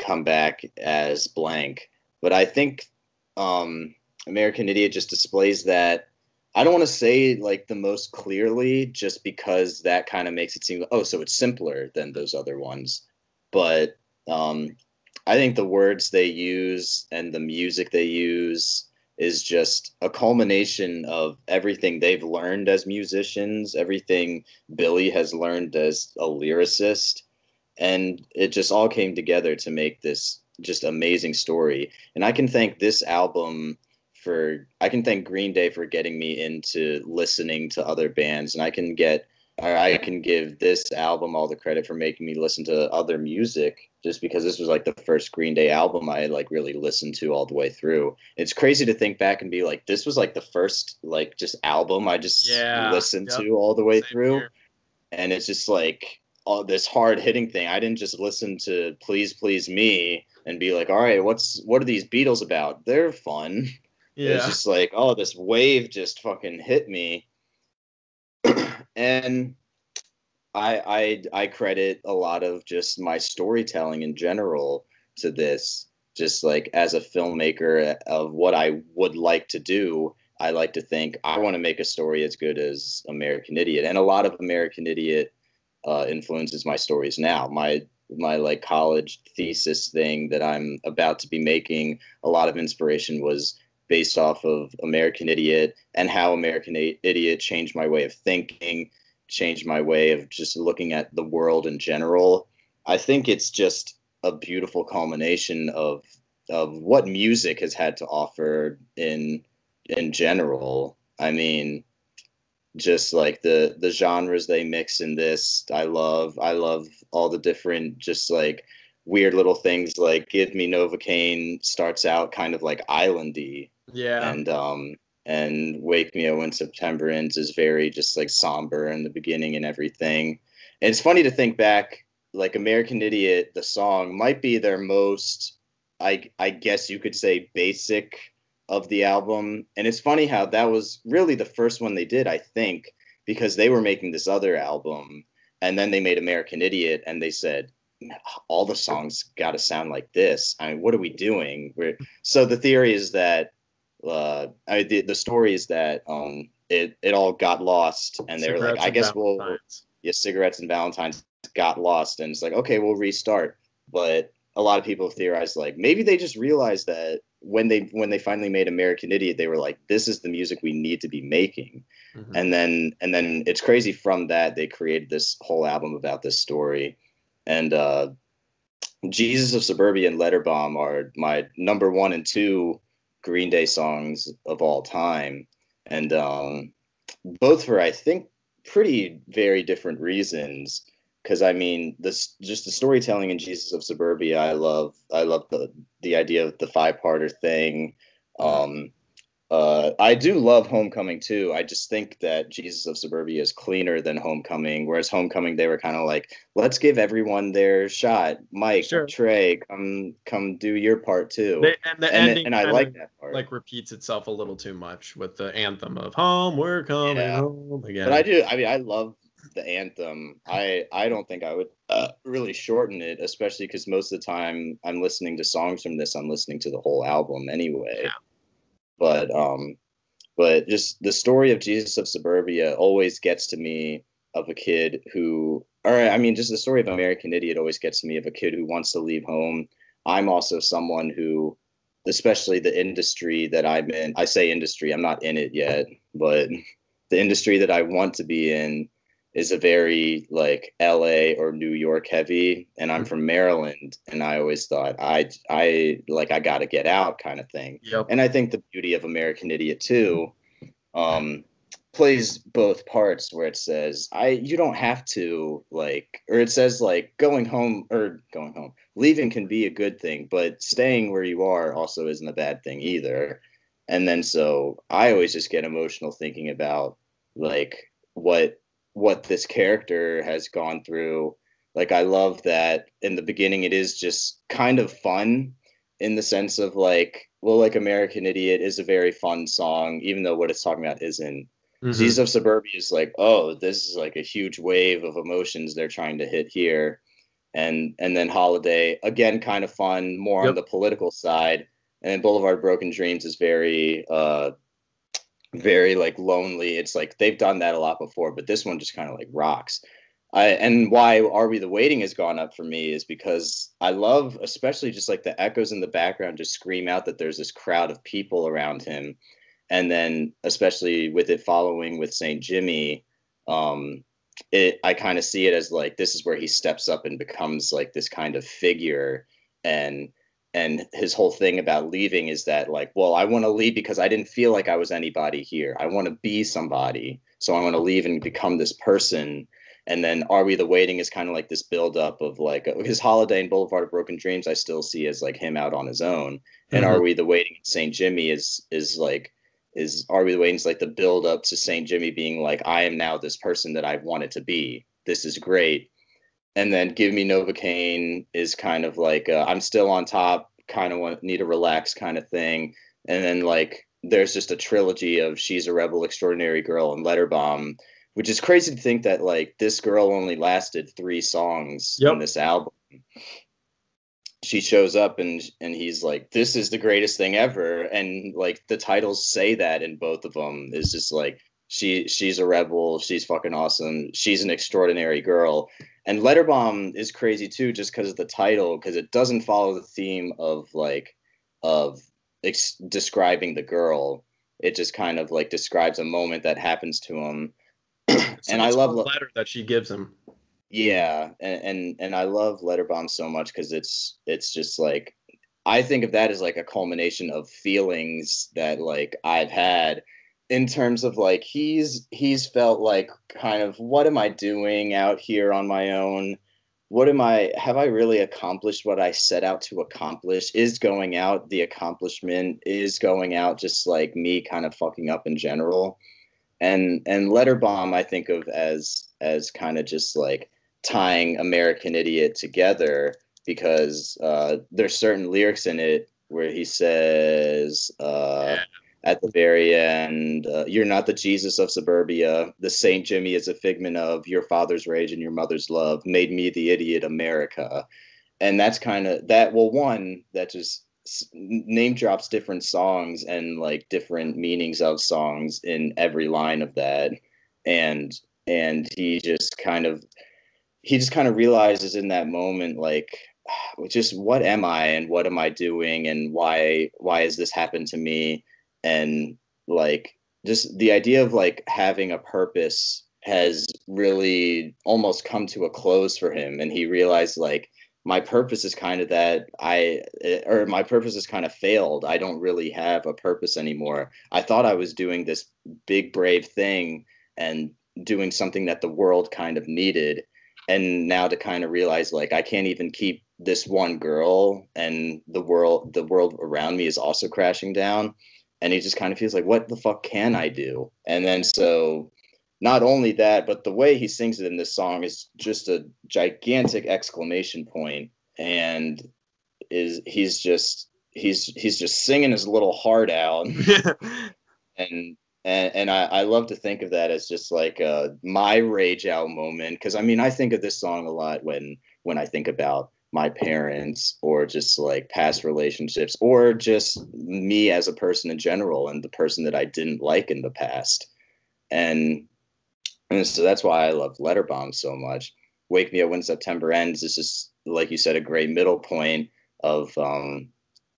come back as blank. But I think American Idiot just displays that. I don't want to say like the most clearly just because that kind of makes it seem, oh, so it's simpler than those other ones. But I think the words they use and the music they use is just a culmination of everything they've learned as musicians, everything Billy has learned as a lyricist. and it just all came together to make this just amazing story. And I can thank this album I can thank Green Day for getting me into listening to other bands, and I can give this album all the credit for making me listen to other music, just because this was like the first Green Day album I like really listened to all the way through. It's crazy to think back and be like, this was like the first like just album I just listened to all the way Same through. here. And it's just like all this hard hitting thing. I didn't just listen to Please Please Me and be like, all right, what are these Beatles about? They're fun. It was just like, oh, this wave just fucking hit me. And I credit a lot of just my storytelling in general to this. Just like as a filmmaker of what I would like to do, I like to think I want to make a story as good as American Idiot, and a lot of American Idiot influences my stories now. My like college thesis thing that I'm about to be making, a lot of inspiration was based off of American Idiot and how American Idiot changed my way of thinking, changed my way of just looking at the world in general. I think it's just a beautiful culmination of what music has had to offer in general. I mean, just like the genres they mix in this, I love all the different just like weird little things. Like Give Me Novocaine starts out kind of like islandy, and Wake Me Up When September Ends is very just like somber in the beginning and everything. And it's funny to think back, like American Idiot, the song might be their most, I guess you could say, basic of the album. And it's funny how that was really the first one they did, I think, because they were making this other album and then they made American Idiot and they said, all the songs got to sound like this. I mean, what are we doing? So the theory is that the story is that it all got lost, and they were like, I guess Cigarettes and Valentines got lost, and it's like, okay, we'll restart. But a lot of people have theorized like maybe they just realized that when they finally made American Idiot, they were like, this is the music we need to be making. Mm-hmm. And then it's crazy, from that they created this whole album about this story. And Jesus of Suburbia and Letterbomb are my number 1 and 2 Green Day songs of all time, and both for, I think, pretty very different reasons. Because I mean, this just the storytelling in Jesus of Suburbia, I love the idea of the 5-parter thing. I do love Homecoming too. I just think that Jesus of Suburbia is cleaner than Homecoming, whereas Homecoming, they were kind of like, let's give everyone their shot. Mike, Trey, come do your part too. The ending and I like that part. Like repeats itself a little too much with the anthem of "Home, we're coming home again." But I love the anthem. I don't think I would really shorten it, especially because most of the time I'm listening to songs from this, I'm listening to the whole album anyway. Yeah. But just the story of Jesus of Suburbia always gets to me, of a kid who, or I mean, just the story of American Idiot always gets to me, of a kid who wants to leave home. I'm also someone who, especially the industry that I'm in, I say industry, I'm not in it yet, but the industry that I want to be in is a very like LA or New York heavy, and I'm from Maryland, and I always thought I got to get out kind of thing. Yep. And I think the beauty of American Idiot too plays both parts, where it says you don't have to like, or it says like going home, leaving can be a good thing, but staying where you are also isn't a bad thing either. And then so I always just get emotional thinking about like what this character has gone through. Like, I love that in the beginning it is just kind of fun, in the sense of like, well, like American Idiot is a very fun song, even though what it's talking about isn't. Mm-hmm. Jesus of Suburbia is like, oh, this is like a huge wave of emotions they're trying to hit here. And then Holiday, again, kind of fun, more on the political side. And then Boulevard Broken Dreams is very very like lonely. It's like they've done that a lot before, but this one just kind of like rocks. And why Are We the Waiting has gone up for me is because I love, especially just like the echoes in the background just scream out that there's this crowd of people around him. And then especially with it following with St. Jimmy, I kind of see it as like this is where he steps up and becomes like this kind of figure, and his whole thing about leaving is that like, well, I want to leave because I didn't feel like I was anybody here. I want to be somebody, so I want to leave and become this person. And then Are We the Waiting is kind of like this buildup of like his Holiday and Boulevard of Broken Dreams. I still see as like him out on his own, and Are We the Waiting in St. Jimmy is like is Are We the Waiting is like the build up to St. Jimmy being like, I am now this person that I've wanted to be. This is great. And then Give Me Novocaine is kind of like I'm still on top, kind of need to relax kind of thing. And then like there's just a trilogy of She's a Rebel, Extraordinary Girl, and Letter Bomb, which is crazy to think that like this girl only lasted 3 songs in this album. She shows up and he's like, this is the greatest thing ever. And like the titles say that in both of them is just like, she's a rebel. She's fucking awesome. She's an extraordinary girl. And Letter Bomb is crazy too, just because of the title, because it doesn't follow the theme of like, describing the girl. It just kind of like describes a moment that happens to him. And I love the letter that she gives him. Yeah, and I love Letterbomb so much because it's just like I think of that as like a culmination of feelings that like I've had in terms of like he's felt like kind of what am I doing out here on my own? Have I really accomplished what I set out to accomplish? Is going out the accomplishment? Is going out just like me kind of fucking up in general? And Letterbomb I think of as kind of just like tying American Idiot together because there's certain lyrics in it where he says at the very end, you're not the Jesus of suburbia. The St. Jimmy is a figment of your father's rage and your mother's love made me the idiot America. And that's kind of that. Well, one that just name drops different songs and like different meanings of songs in every line of that. And he just kind of realizes in that moment, like, just what am I and what am I doing and why has this happened to me? And like, just the idea of like having a purpose has really almost come to a close for him. And he realized like, my purpose is kind of my purpose has kind of failed. I don't really have a purpose anymore. I thought I was doing this big, brave thing and doing something that the world kind of needed. And now to kind of realize like I can't even keep this one girl and the world around me is also crashing down. And he just kind of feels like, what the fuck can I do? And then so not only that, but the way he sings it in this song is just a gigantic exclamation point. And he's just singing his little heart out. And I love to think of that as just like my rage out moment. Cause I mean, I think of this song a lot when I think about my parents or just like past relationships or just me as a person in general and the person that I didn't like in the past. And so that's why I love Letterbomb so much. Wake Me Up When September Ends is just, like you said, a great middle point of kind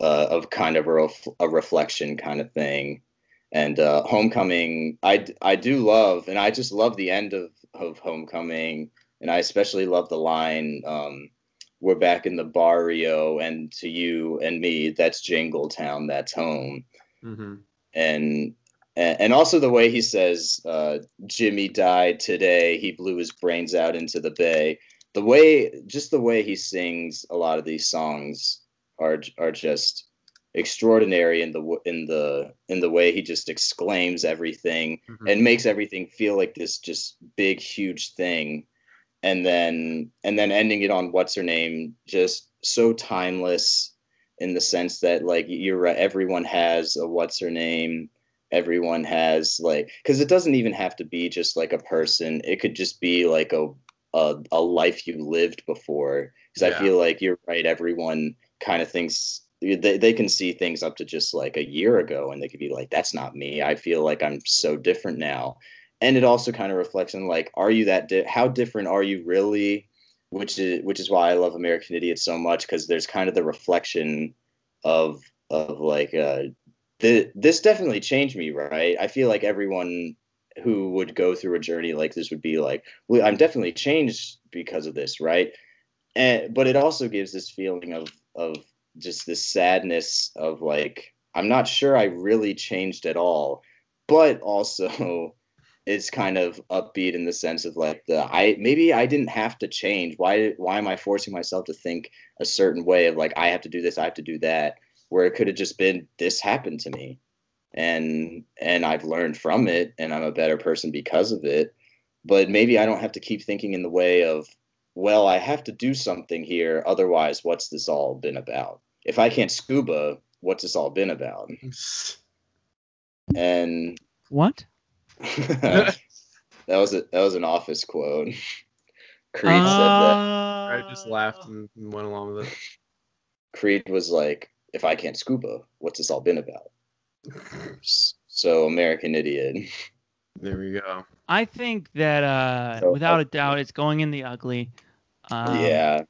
of a reflection kind of thing. And Homecoming, I do love, and I just love the end of Homecoming. And I especially love the line, we're back in the barrio, and to you and me, that's Jingletown, that's home. Mm-hmm. And also the way he says, Jimmy died today, he blew his brains out into the bay. The way he sings a lot of these songs are just extraordinary in the way he just exclaims everything and makes everything feel like this just big, huge thing. And then ending it on What's Her Name, just so timeless in the sense that like you're right, everyone has a What's Her Name. Everyone has like, because it doesn't even have to be just like a person. It could just be like a life you lived before. Because I feel like you're right. Everyone kind of thinks they can see things up to just like a year ago, and they could be like, "That's not me. I feel like I'm so different now." And it also kind of reflects on like, are you how different are you really? Which is why I love American Idiot so much, because there's kind of the reflection of like this definitely changed me, right? I feel like everyone who would go through a journey like this would be like, well, I'm definitely changed because of this, right? But it also gives this feeling of just this sadness of like, I'm not sure I really changed at all, but also it's kind of upbeat in the sense of like maybe I didn't have to change. Why am I forcing myself to think a certain way of like, I have to do this, I have to do that, where it could have just been, this happened to me, and I've learned from it and I'm a better person because of it. But maybe I don't have to keep thinking in the way of, well, I have to do something here, otherwise what's this all been about? If I can't scuba, what's this all been about? And What? that was an Office quote. Creed said that. I just laughed and went along with it. Creed was like, if I can't scuba, what's this all been about? So American Idiot. There we go. I think that without a doubt, it's going in the ugly. Yeah.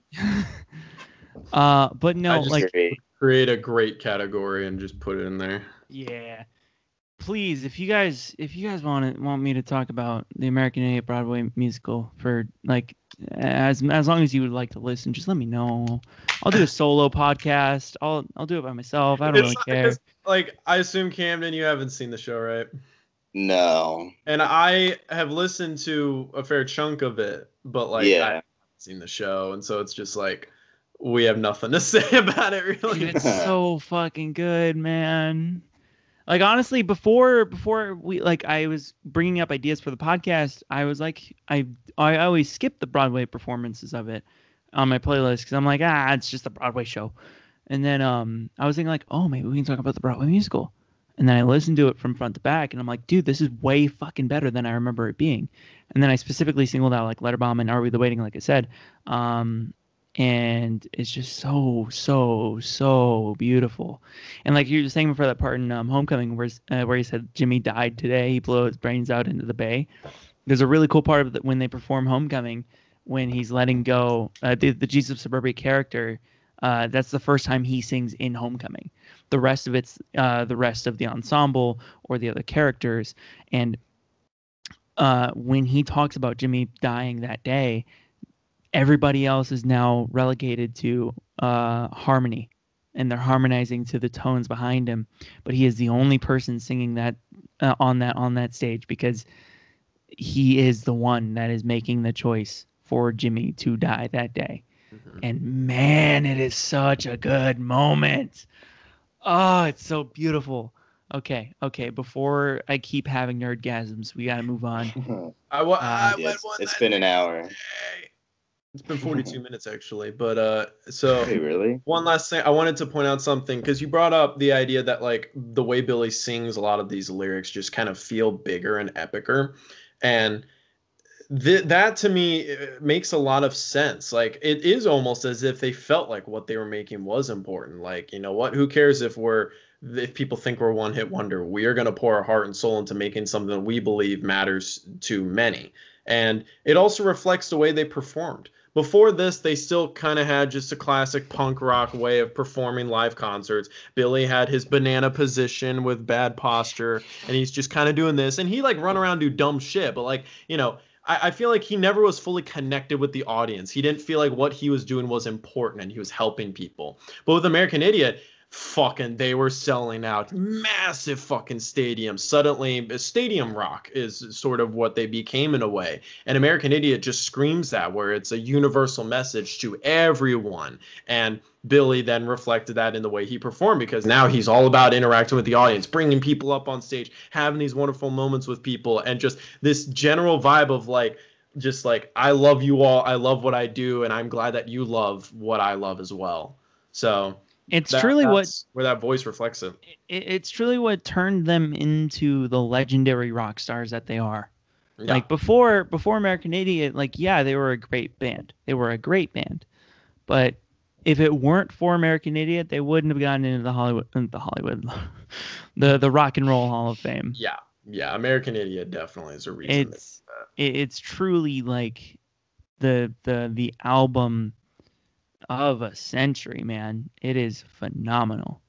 But no, like, create a great category and just put it in there. Yeah. Please, if you guys want me to talk about the American Idiot Broadway musical for like as long as you would like to listen, just let me know. I'll do a solo podcast. I'll do it by myself. I don't really care. Like, I assume, Camden, you haven't seen the show, right? No. And I have listened to a fair chunk of it, but like, I haven't seen the show, and so it's just like, we have nothing to say about it, really. Dude, it's so fucking good, man. Like, honestly, before we, like, I was bringing up ideas for the podcast, I was like, I always skip the Broadway performances of it on my playlist because I'm like, it's just a Broadway show. And then I was thinking like, oh, maybe we can talk about the Broadway musical. And then I listened to it from front to back, and I'm like, dude, this is way fucking better than I remember it being. And then I specifically singled out like Letterbomb and Are We the Waiting, like I said. And it's just so beautiful. And like you were saying before that part in Homecoming where he said Jimmy died today, he blew his brains out into the bay. There's a really cool part of it when they perform Homecoming, when he's letting go the Jesus of Suburbia character. That's the first time he sings in Homecoming. The rest of it's the rest of the ensemble or the other characters. And when he talks about Jimmy dying that day, everybody else is now relegated to harmony, and they're harmonizing to the tones behind him. But he is the only person singing that on that stage, because he is the one that is making the choice for Jimmy to die that day. Mm-hmm. And man, it is such a good moment. Oh, it's so beautiful. Okay. Before I keep having nerdgasms, we got to move on. It's been an hour. It's been 42 minutes, actually. But so hey, really? One last thing. I wanted to point out something, because you brought up the idea that like the way Billy sings a lot of these lyrics just kind of feel bigger and epicer. And that to me makes a lot of sense. Like, it is almost as if they felt like what they were making was important. Like, you know what? Who cares if people think we're one hit wonder? We are going to pour our heart and soul into making something that we believe matters to many. And it also reflects the way they performed. Before this, they still kind of had just a classic punk rock way of performing live concerts. Billy had his banana position with bad posture, and he's just kind of doing this. And he like run around and do dumb shit. But like, you know, I feel like he never was fully connected with the audience. He didn't feel like what he was doing was important and he was helping people. But with American Idiot, they were selling out massive fucking stadiums. Suddenly, stadium rock is sort of what they became in a way. And American Idiot just screams that, where it's a universal message to everyone. And Billy then reflected that in the way he performed, because now he's all about interacting with the audience, bringing people up on stage, having these wonderful moments with people, and just this general vibe of like, just like, I love you all, I love what I do, and I'm glad that you love what I love as well. So it's truly where that voice reflects it. It's truly what turned them into the legendary rock stars that they are. Yeah. Like before American Idiot, like, yeah, they were a great band. But if it weren't for American Idiot, they wouldn't have gotten into the Rock and Roll Hall of Fame. Yeah, American Idiot definitely is a reason. It's truly like the album of a century, man. It is phenomenal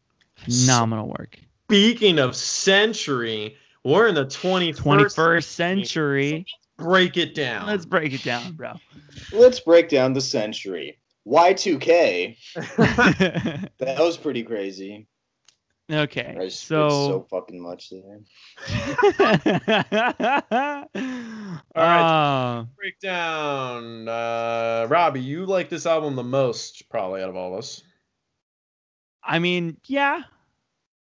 work. Speaking of century, We're in the 21st century. Break it down. Let's break it down, bro. Let's break down the century. Y2K. That was pretty crazy. Okay. I spit so fucking much there. All right. Break down. Robby, you like this album the most, probably, out of all of us. I mean, yeah.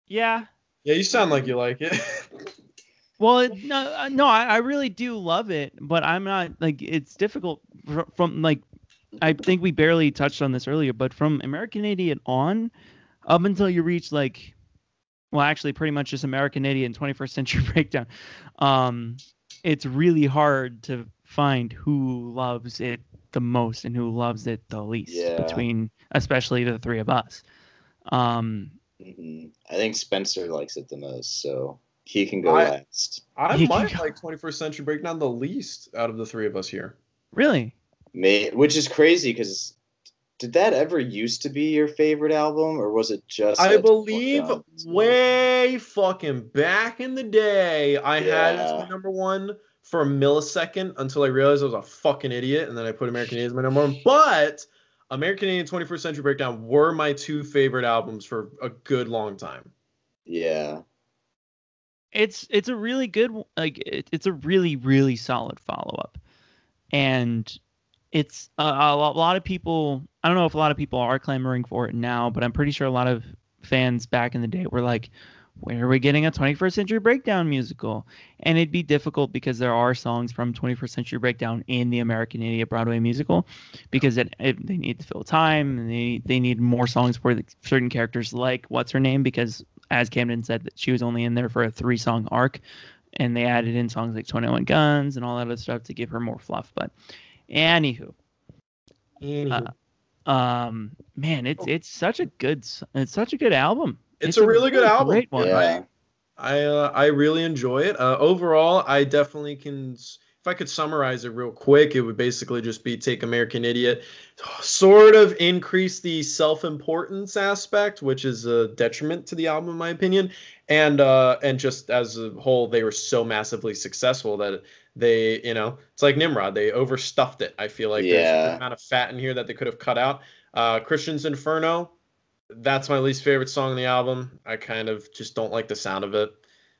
Yeah, you sound like you like it. Well, no, I really do love it, but I'm not, like, it's difficult from like, I think we barely touched on this earlier, but from American Idiot on, up until you reach, like, well, actually pretty much just American Idiot and 21st Century Breakdown, it's really hard to find who loves it the most and who loves it the least between, especially the three of us. I think Spencer likes it the most, so he can go last. I might like 21st Century Breakdown the least out of the three of us here. Really? Which is crazy, because did that ever used to be your favorite album, or was it just... I believe way fucking back in the day, I had it as my number one for a millisecond until I realized I was a fucking idiot, and then I put American Idiot as my number one. But American Idiot and 21st Century Breakdown were my two favorite albums for a good long time. Yeah. It's a really good, like, it's a really, really solid follow-up. And it's a lot of people, I don't know if a lot of people are clamoring for it now, but I'm pretty sure a lot of fans back in the day were like, when are we getting a 21st Century Breakdown musical? And it'd be difficult because there are songs from 21st Century Breakdown in the American Idiot Broadway musical, because they need to fill time, and they need more songs for certain characters, like what's her name, because as Camden said, that she was only in there for a 3-song arc, and they added in songs like 21 Guns and all that other stuff to give her more fluff. But anywho. Man, it's such a good album. It's a really good album. Great one. Yeah. I really enjoy it. Overall, I definitely can. If I could summarize it real quick, it would basically just be take American Idiot, sort of increase the self-importance aspect, which is a detriment to the album, in my opinion. And just as a whole, they were so massively successful that they, it's like Nimrod. They overstuffed it. I feel like there's an amount of fat in here that they could have cut out. Christian's Inferno, that's my least favorite song on the album. I kind of just don't like the sound of it.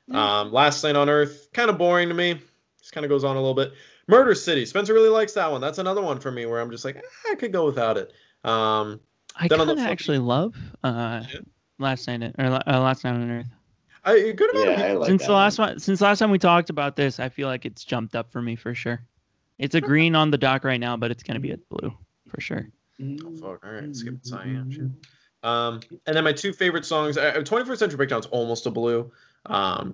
Last Night on Earth, kind of boring to me. Just kind of goes on a little bit. Murder City, Spencer really likes that one. That's another one for me where I'm just like, I could go without it. I kind of actually love Last Night on Earth. Since last time we talked about this, I feel like it's jumped up for me for sure. It's a green on the dock right now, but it's gonna be a blue for sure. Oh fuck! All right, skip cyan. And then my two favorite songs, 21st Century Breakdown is almost a blue.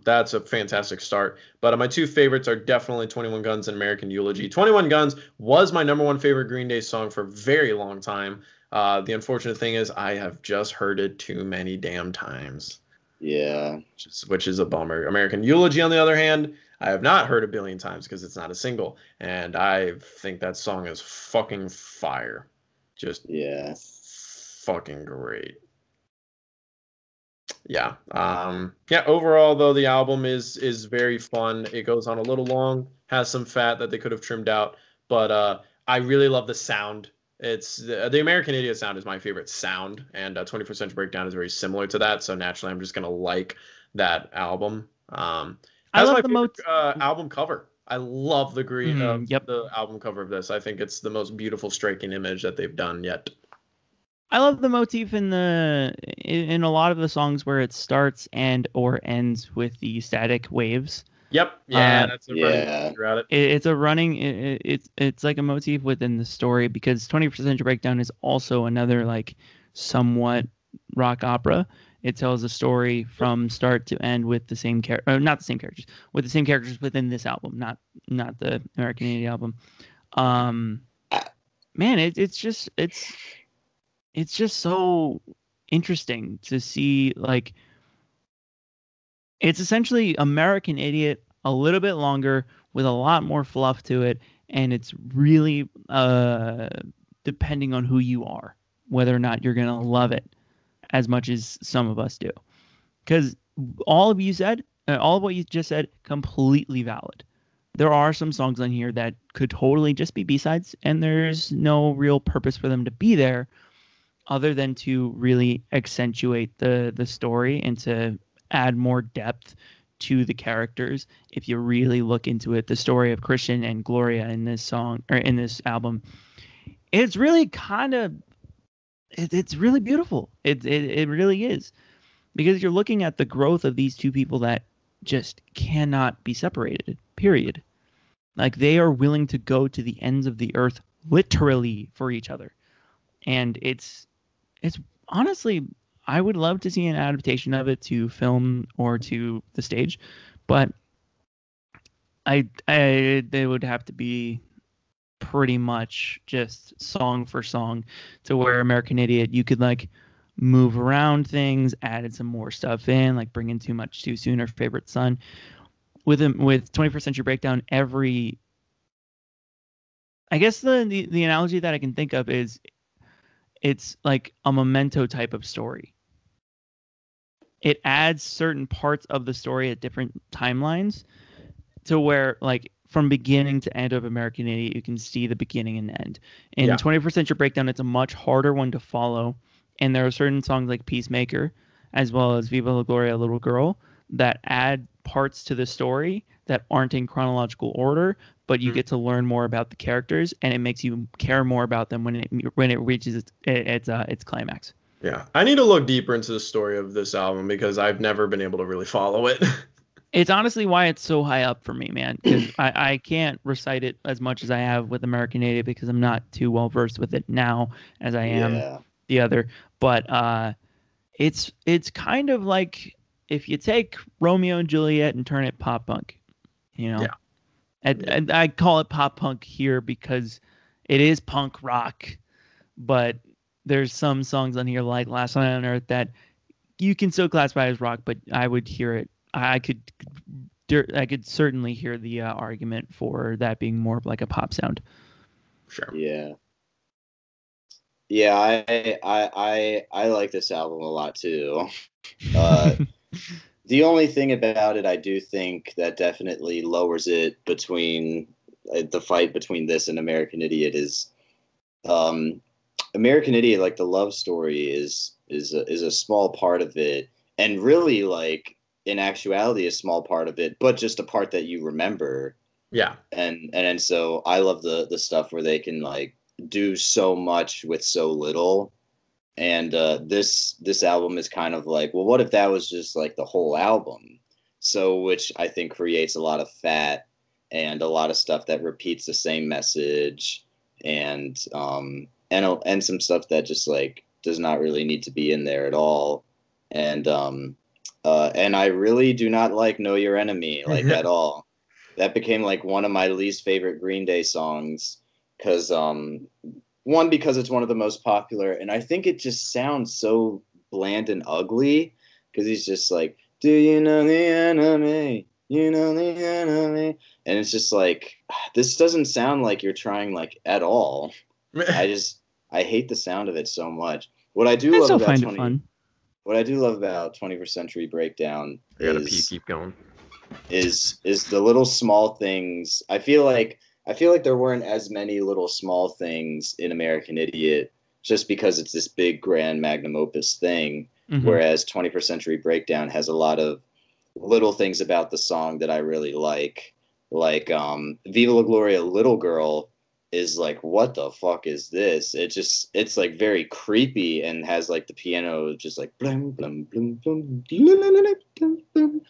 That's a fantastic start. But my two favorites are definitely 21 Guns and American Eulogy. 21 Guns was my number one favorite Green Day song for a very long time. The unfortunate thing is I have just heard it too many damn times. Yeah. Which is a bummer. American Eulogy, on the other hand, I have not heard a billion times because it's not a single. And I think that song is fucking fire. Just fucking great. Yeah. Overall, though, the album is very fun. It goes on a little long, has some fat that they could have trimmed out, but I really love the sound. It's the American Idiot sound is my favorite sound, and 21st Century Breakdown is very similar to that. So naturally, I'm just gonna like that album. I love the album cover. I love the green the album cover of this. I think it's the most beautiful, striking image that they've done yet. I love the motif in a lot of the songs where it starts and or ends with the static waves. Yep. Yeah, that's a running throughout it. It's a running. It's like a motif within the story, because 20th Century Breakdown is also another like somewhat rock opera. It tells a story from start to end with the same not the same characters, with the same characters within this album, not the American Idiot album. Man, it's just so interesting to see, like, it's essentially American Idiot a little bit longer with a lot more fluff to it, and it's really depending on who you are, whether or not you're going to love it as much as some of us do. Because all of you said, all of what you just said, completely valid. There are some songs on here that could totally just be B-sides, and there's no real purpose for them to be there other than to really accentuate the story and to add more depth to the characters. If you really look into it, the story of Christian and Gloria in this song or in this album, it's really it's really beautiful. It really is, because you're looking at the growth of these two people that just cannot be separated, period. Like, they are willing to go to the ends of the earth literally for each other. And it's honestly, I would love to see an adaptation of it to film or to the stage, but they would have to be pretty much just song for song, to where American Idiot, you could like move around things, added some more stuff in, like Bring In Too Much Too Soon or Favorite Son. With 21st Century Breakdown, I guess the analogy that I can think of is it's like a Memento type of story. It adds certain parts of the story at different timelines, to where, like, from beginning to end of American Idiot, you can see the beginning and end. In 21st Century Breakdown, it's a much harder one to follow, and there are certain songs like Peacemaker, as well as Viva La Gloria Little Girl, that add parts to the story that aren't in chronological order, but you get to learn more about the characters, and it makes you care more about them when it reaches its climax. Yeah, I need to look deeper into the story of this album because I've never been able to really follow it. It's honestly why it's so high up for me, man, because I can't recite it as much as I have with American Idiot, because I'm not too well versed with it now as I am the other. But it's kind of like if you take Romeo and Juliet and turn it pop punk, you know. Yeah. And I call it pop punk here because it is punk rock, but there's some songs on here like Last Night on Earth that you can still classify as rock, but I would hear it. I could certainly hear the argument for that being more of like a pop sound. Sure. Yeah. Yeah, I like this album a lot too. The only thing about it, I do think that definitely lowers it between the fight between this and American Idiot is American Idiot, like the love story is a small part of it, and really, like, in actuality, a small part of it, but just a part that you remember. Yeah. And so I love the stuff where they can like do so much with so little. And this album is kind of like, well, what if that was just like the whole album? So, which I think creates a lot of fat and a lot of stuff that repeats the same message, and some stuff that just like does not really need to be in there at all. And I really do not like Know Your Enemy, like, at all. That became like one of my least favorite Green Day songs because one, because it's one of the most popular, and I think it just sounds so bland and ugly, because he's just like, do you know the enemy? You know the enemy? And it's just like, this doesn't sound like you're trying, like, at all. I hate the sound of it so much. What I do love about What I do love about 21st Century Breakdown keep going. Is the little small things. I feel like there weren't as many little small things in American Idiot, just because it's this big, grand, magnum opus thing, whereas 21st Century Breakdown has a lot of little things about the song that I really like Viva La Gloria Little Girl is like, what the fuck is this? It's like very creepy and has like the piano just like blum, blum, blum, blum, blum, blum.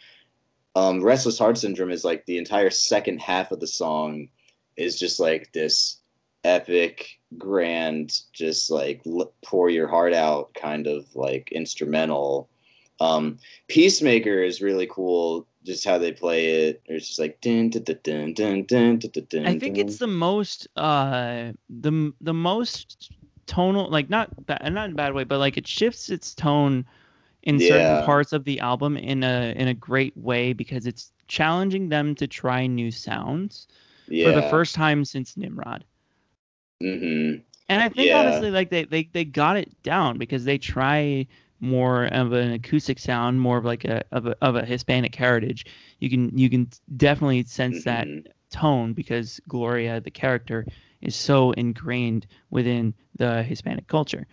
Restless Heart Syndrome is like the entire second half of the song is just like this epic, grand, just like pour your heart out kind of like instrumental. Peacemaker is really cool, just how they play it. It's just like dun, dun, dun, dun, dun, dun, dun, dun, I think it's the most the most tonal, like not in a bad way, but like it shifts its tone in certain parts of the album in a great way, because it's challenging them to try new sounds for the first time since Nimrod. Mm-hmm. And I think honestly, like they got it down, because they try more of an acoustic sound, more of like a Hispanic heritage. You can definitely sense that tone because Gloria, the character, is so ingrained within the Hispanic culture.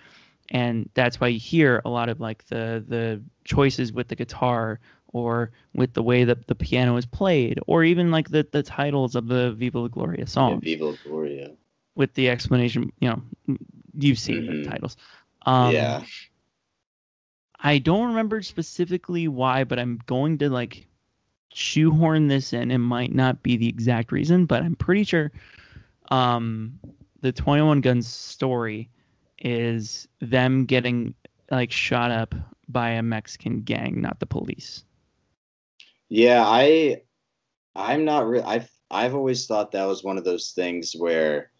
And that's why you hear a lot of like the choices with the guitar or with the way that the piano is played, or even like the titles of the Viva La Gloria songs. Yeah, Viva La Gloria. With the explanation, you've seen the titles. Yeah. I don't remember specifically why, but I'm going to like shoehorn this in. It might not be the exact reason, but I'm pretty sure the 21 Guns story is them getting like shot up by a Mexican gang, not the police. Yeah, I'm not really. I've always thought that was one of those things where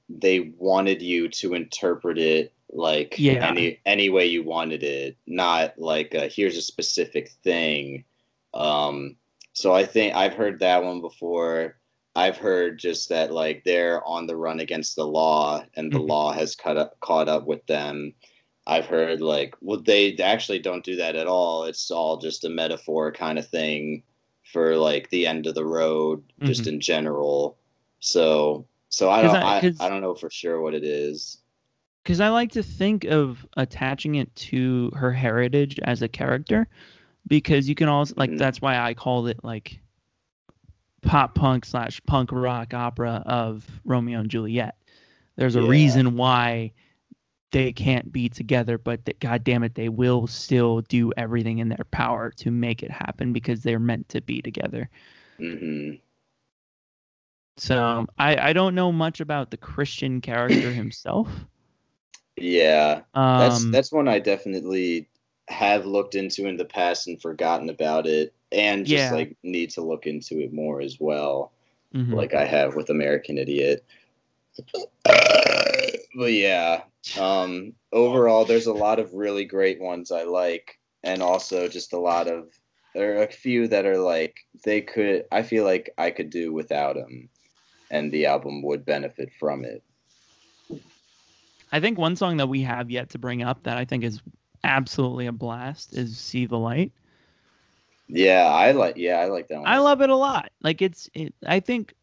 they wanted you to interpret it like any way you wanted it, not like here's a specific thing. So I think I've heard that one before. I've heard just that like they're on the run against the law and the law has caught up with them. I've heard like, well, they actually don't do that at all. It's all just a metaphor kind of thing for like the end of the road, just in general. So I don't know for sure what it is. Because I like to think of attaching it to her heritage as a character, because you can also like that's why I called it like pop punk / punk rock opera of Romeo and Juliet. There's a reason why they can't be together, but that, God damn it, they will still do everything in their power to make it happen because they're meant to be together. So I don't know much about the Christian character himself. Yeah, that's one I definitely have looked into in the past and forgotten about it, and just like need to look into it more as well, like I have with American Idiot. But yeah, overall, there's a lot of really great ones I like, and also just there are a few that are like I feel like I could do without them, and the album would benefit from it. I think one song that we have yet to bring up that I think is absolutely a blast is See the Light. Yeah, I like that one. I love it a lot. Like I think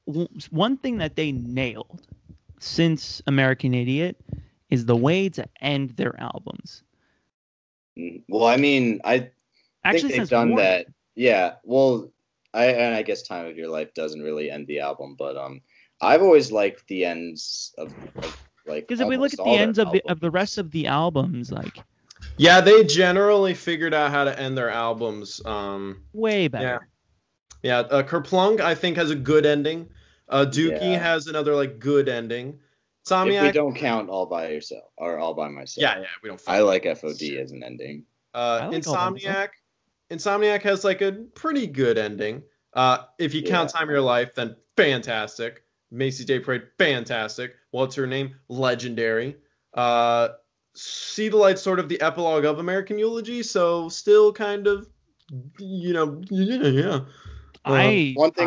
one thing that they nailed since American Idiot is the way to end their albums. Well, I mean, I think they've done that. Yeah, well, I guess Time of Your Life doesn't really end the album, but I've always liked the ends of like, because if we look at the ends of the rest of the albums, like they generally figured out how to end their albums way better. Kerplunk I think has a good ending. Dookie has another like good ending. Insomniac, if we don't count All by Yourself or All by Myself. Yeah, we don't. I like FOD as an ending. Like Insomniac has like a pretty good ending. If you count Time of Your Life, then fantastic. Macy's Day Parade, fantastic. What's Her Name? Legendary. See the Light, sort of the epilogue of American Eulogy, so still kind of, one thing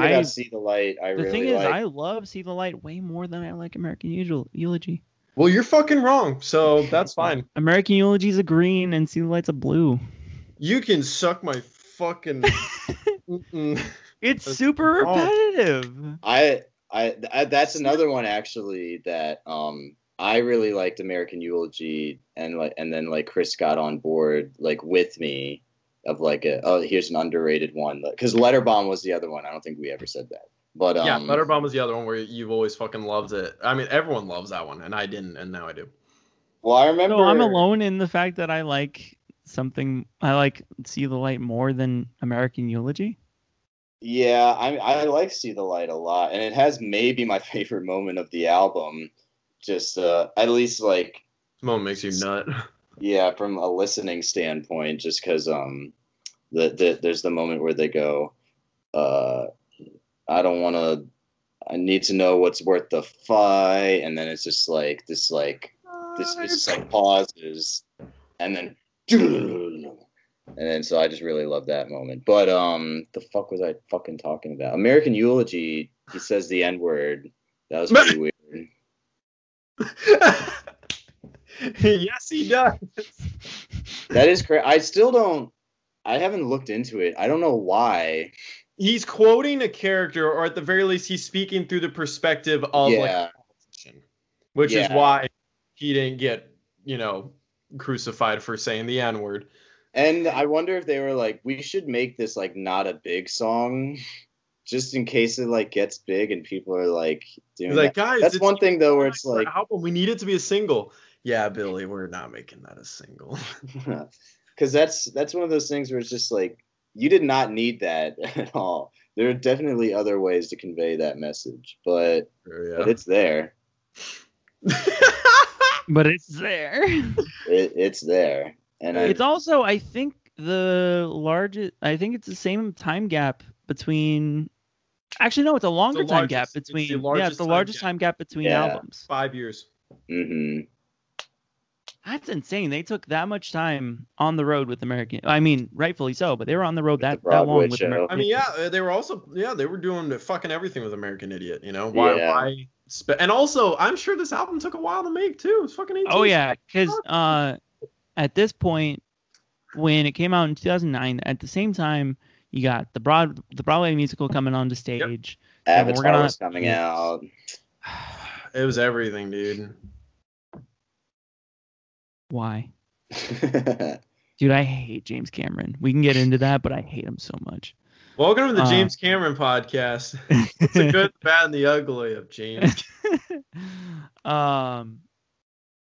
about See the Light, the thing is, I love See the Light way more than I like American Eulogy. Well, you're fucking wrong, so that's fine. American Eulogy's a green and See the Light's a blue. You can suck my fucking. It's super repetitive. That's another one actually that I really liked American Eulogy, and then like Chris got on board like with me of like here's an underrated one, because Letterbomb was the other one. I don't think we ever said that, but Letterbomb was the other one where you've always fucking loved it. I mean, everyone loves that one, and I didn't, and now I do. Well, I remember. So I'm alone in the fact that I like See the Light more than American Eulogy. Yeah, I like See the Light a lot, and it has maybe my favorite moment of the album. Just at least like this moment makes you nut. Yeah, from a listening standpoint, just because there's the moment where they go, I need to know what's worth the fight, and then it's just like this just like pauses, and then. And then so I just really love that moment. But the fuck was I fucking talking about? American Eulogy, he says the N-word. That was pretty weird. Yes, he does. That is correct. I haven't looked into it. I don't know why. He's quoting a character, or at the very least, he's speaking through the perspective of like a politician, which is why he didn't get, crucified for saying the N-word. And I wonder if they were like, we should make this like not a big song, just in case it like gets big and people are like doing like, that. Guys, that's one thing though where it's like, album, we need it to be a single. Yeah, Billy, we're not making that a single. Because that's one of those things where it's just like, you did not need that at all. There are definitely other ways to convey that message, but it's there. But it's there. It's there. And it's also, I think, it's the same time gap between. Actually, no, it's a longer time gap between. It's the largest time gap between albums. 5 years. Mm-hmm. That's insane. They took that much time on the road with American. I mean, rightfully so, but they were on the road that long with American. I mean, they were also they were doing fucking everything with American Idiot. Why? And also, I'm sure this album took a while to make too. It's fucking 18. Oh yeah, because at this point, when it came out in 2009, at the same time, you got the Broadway musical coming onto stage. Yep. Avatar was coming out. It was everything, dude. Why? Dude, I hate James Cameron. We can get into that, but I hate him so much. Welcome to the James Cameron podcast. It's the good, the bad, and the ugly of James. But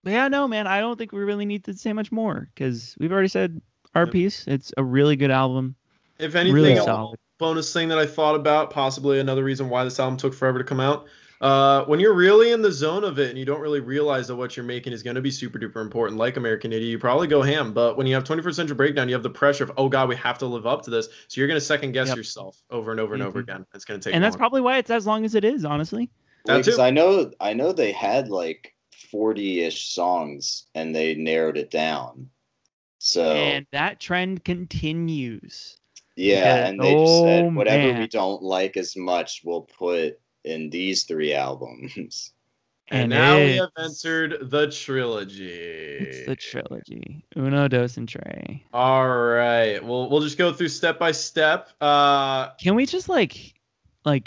yeah, no, man, I don't think we really need to say much more because we've already said our piece. It's a really good album. If anything, really solid. Bonus thing that I thought about, possibly another reason why this album took forever to come out. When you're really in the zone of it and you don't really realize that what you're making is going to be super duper important, like American Idiot, you probably go ham. But when you have 21st Century Breakdown, you have the pressure of, oh God, we have to live up to this. So you're going to second guess yourself over and over and over again. It's going to take. And that's probably why it's as long as it is, honestly. Because I know they had like 40-ish songs and they narrowed it down. So and that trend continues. Yeah, and they just said whatever we don't like as much, we'll put in these 3 albums. And now we have entered the trilogy. It's the trilogy. Uno, dos, and tre. All right. We'll just go through step by step. Can we just like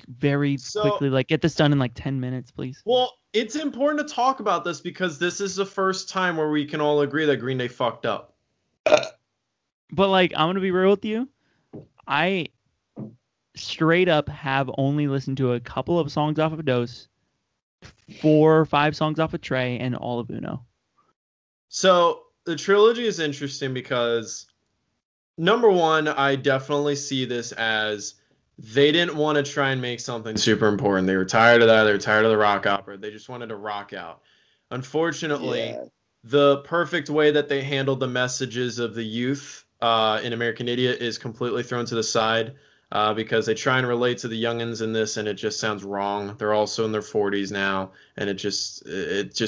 very quickly get this done in like 10 minutes, please? Well, it's important to talk about this because this is the first time where we can all agree that Green Day fucked up. But I'm gonna be real with you. I straight up have only listened to a couple of songs off of Dose, 4 or 5 songs off of Trey, and all of Uno. So the trilogy is interesting because, number one, I definitely see this as they didn't want to try and make something super important. They were tired of that. They were tired of the rock opera. They just wanted to rock out. Unfortunately, the perfect way that they handled the messages of the youth in American Idiot is completely thrown to the side. Because they try and relate to the youngins in this, and it just sounds wrong. They're also in their 40s now, and it just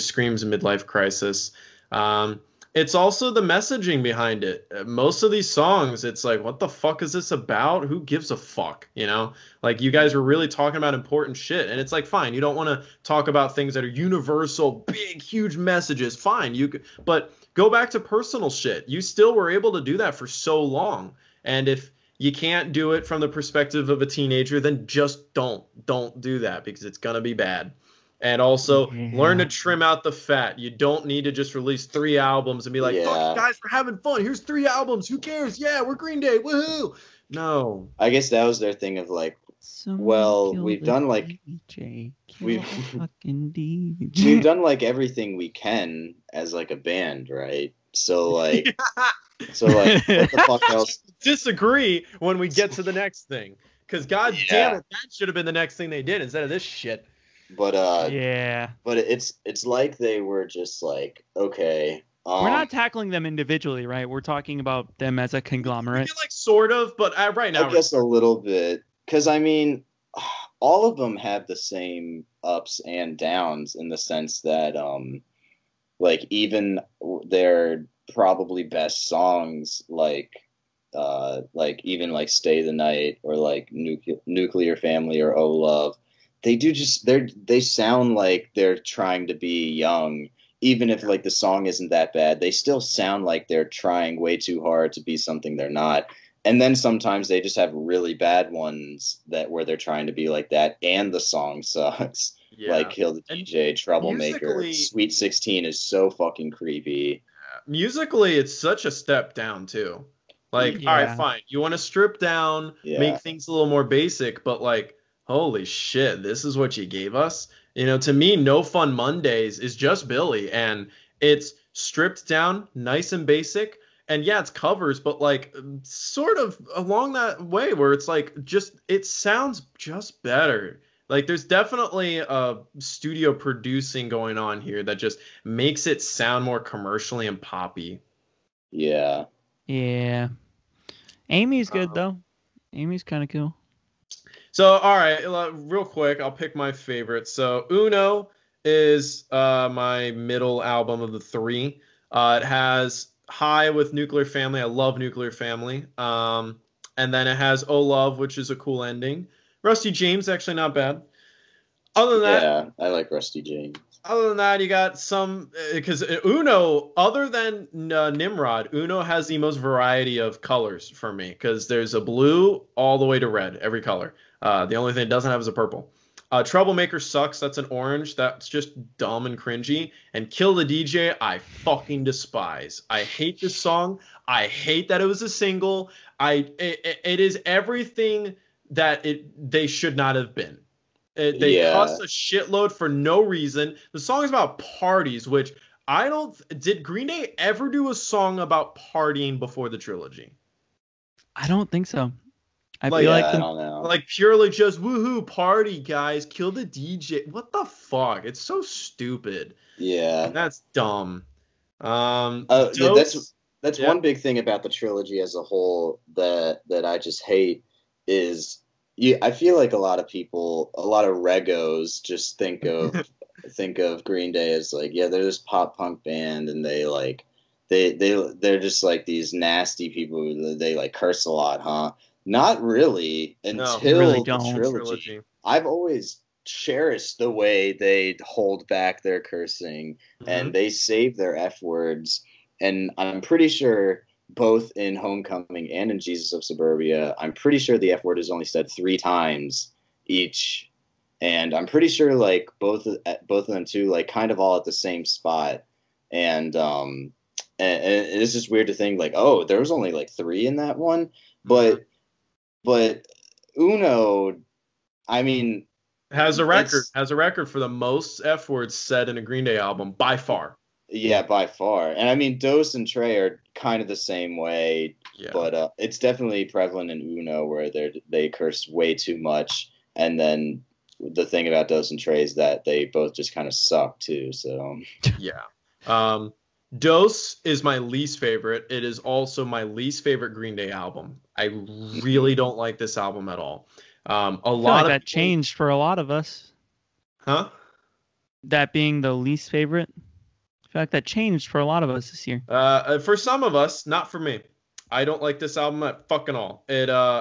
screams a midlife crisis. It's also the messaging behind it. Most of these songs, it's like, what the fuck is this about? Who gives a fuck? You guys were really talking about important shit, and it's like, fine, you don't want to talk about things that are universal, big, huge messages. Fine, but go back to personal shit. You still were able to do that for so long, and if you can't do it from the perspective of a teenager, then just don't do that because it's going to be bad. And also learn to trim out the fat. You don't need to just release 3 albums and be like, fuck, guys, we're having fun. Here's 3 albums. Who cares? Yeah, we're Green Day. Woohoo. No. I guess that was their thing of we've done we've done everything we can as a band, right? So what the fuck else? Disagree when we get to the next thing, because god damn it, that should have been the next thing they did instead of this shit. But but it's like they were just okay. We're not tackling them individually, right? We're talking about them as a conglomerate. Sort of, but right now I guess a little bit, because I mean, all of them have the same ups and downs in the sense that even their probably best songs even Stay the Night or Nuclear Family or Oh Love, they sound like they're trying to be young even if like the song isn't that bad, they still sound like they're trying way too hard to be something they're not. And then sometimes they just have really bad ones where they're trying to be like that, and the song sucks. Yeah. Like Kill the DJ, Troublemaker, musically- Sweet 16 is so fucking creepy. Musically, it's such a step down too. Like, Yeah. all right, fine. You want to strip down, Yeah. make things a little more basic, but like, holy shit, this is what you gave us. You know, to me, No Fun Mondays is just Billy, and it's stripped down, nice and basic. And yeah, it's covers, but like sort of along that way where it's like just it sounds just better. Like there's definitely a studio producing going on here that just makes it sound more commercially and poppy. Yeah. Yeah. Amy's good though. Amy's kind of cool. So, all right, real quick, I'll pick my favorite. So, Uno is my middle album of the three. It has High with Nuclear Family. I love Nuclear Family. And then it has Oh Love, which is a cool ending. Rusty James, actually not bad. Other than that, Yeah, I like Rusty James. Other than that, you got some, because Uno, other than Nimrod, Uno has the most variety of colors for me, because there's a blue all the way to red, every color. The only thing it doesn't have is a purple. Troublemaker sucks. That's an orange. That's just dumb and cringy. And Kill the DJ, I fucking despise. I hate this song. I hate that it was a single. It is everything that they should not have been. They cuss a shitload for no reason. The song is about parties, which I don't. Did Green Day ever do a song about partying before the trilogy? I don't think so. I Like, feel I like don't know. Like purely just woohoo party, guys, kill the DJ. What the fuck? It's so stupid. Yeah. That's dumb. That's one big thing about the trilogy as a whole that I just hate is I feel like a lot of people, a lot of regos just think of Green Day as like, yeah, they're this pop punk band and they're just like these nasty people. They like curse a lot, huh? Not really until really the don't. trilogy. I've always cherished the way they hold back their cursing and they save their F words. And I'm pretty sure both in Homecoming and in Jesus of Suburbia, I'm pretty sure the F word is only said 3 times each. And I'm pretty sure like both of them too, like kind of all at the same spot. And it's just weird to think like, oh, there was only like 3 in that one. But Uno, I mean, has a record for the most F words said in a Green Day album by far. Yeah, by far. And I mean, Dos and Trey are kind of the same way, but it's definitely prevalent in Uno where they curse way too much. And then the thing about Dos and Trey is that they both just kind of suck too. So yeah. Dos is my least favorite. It is also my least favorite Green Day album. I really don't like this album at all. That changed for a lot of us. Huh? That being the least favorite. I feel like that changed for a lot of us this year. For some of us, not for me. I don't like this album at fucking all.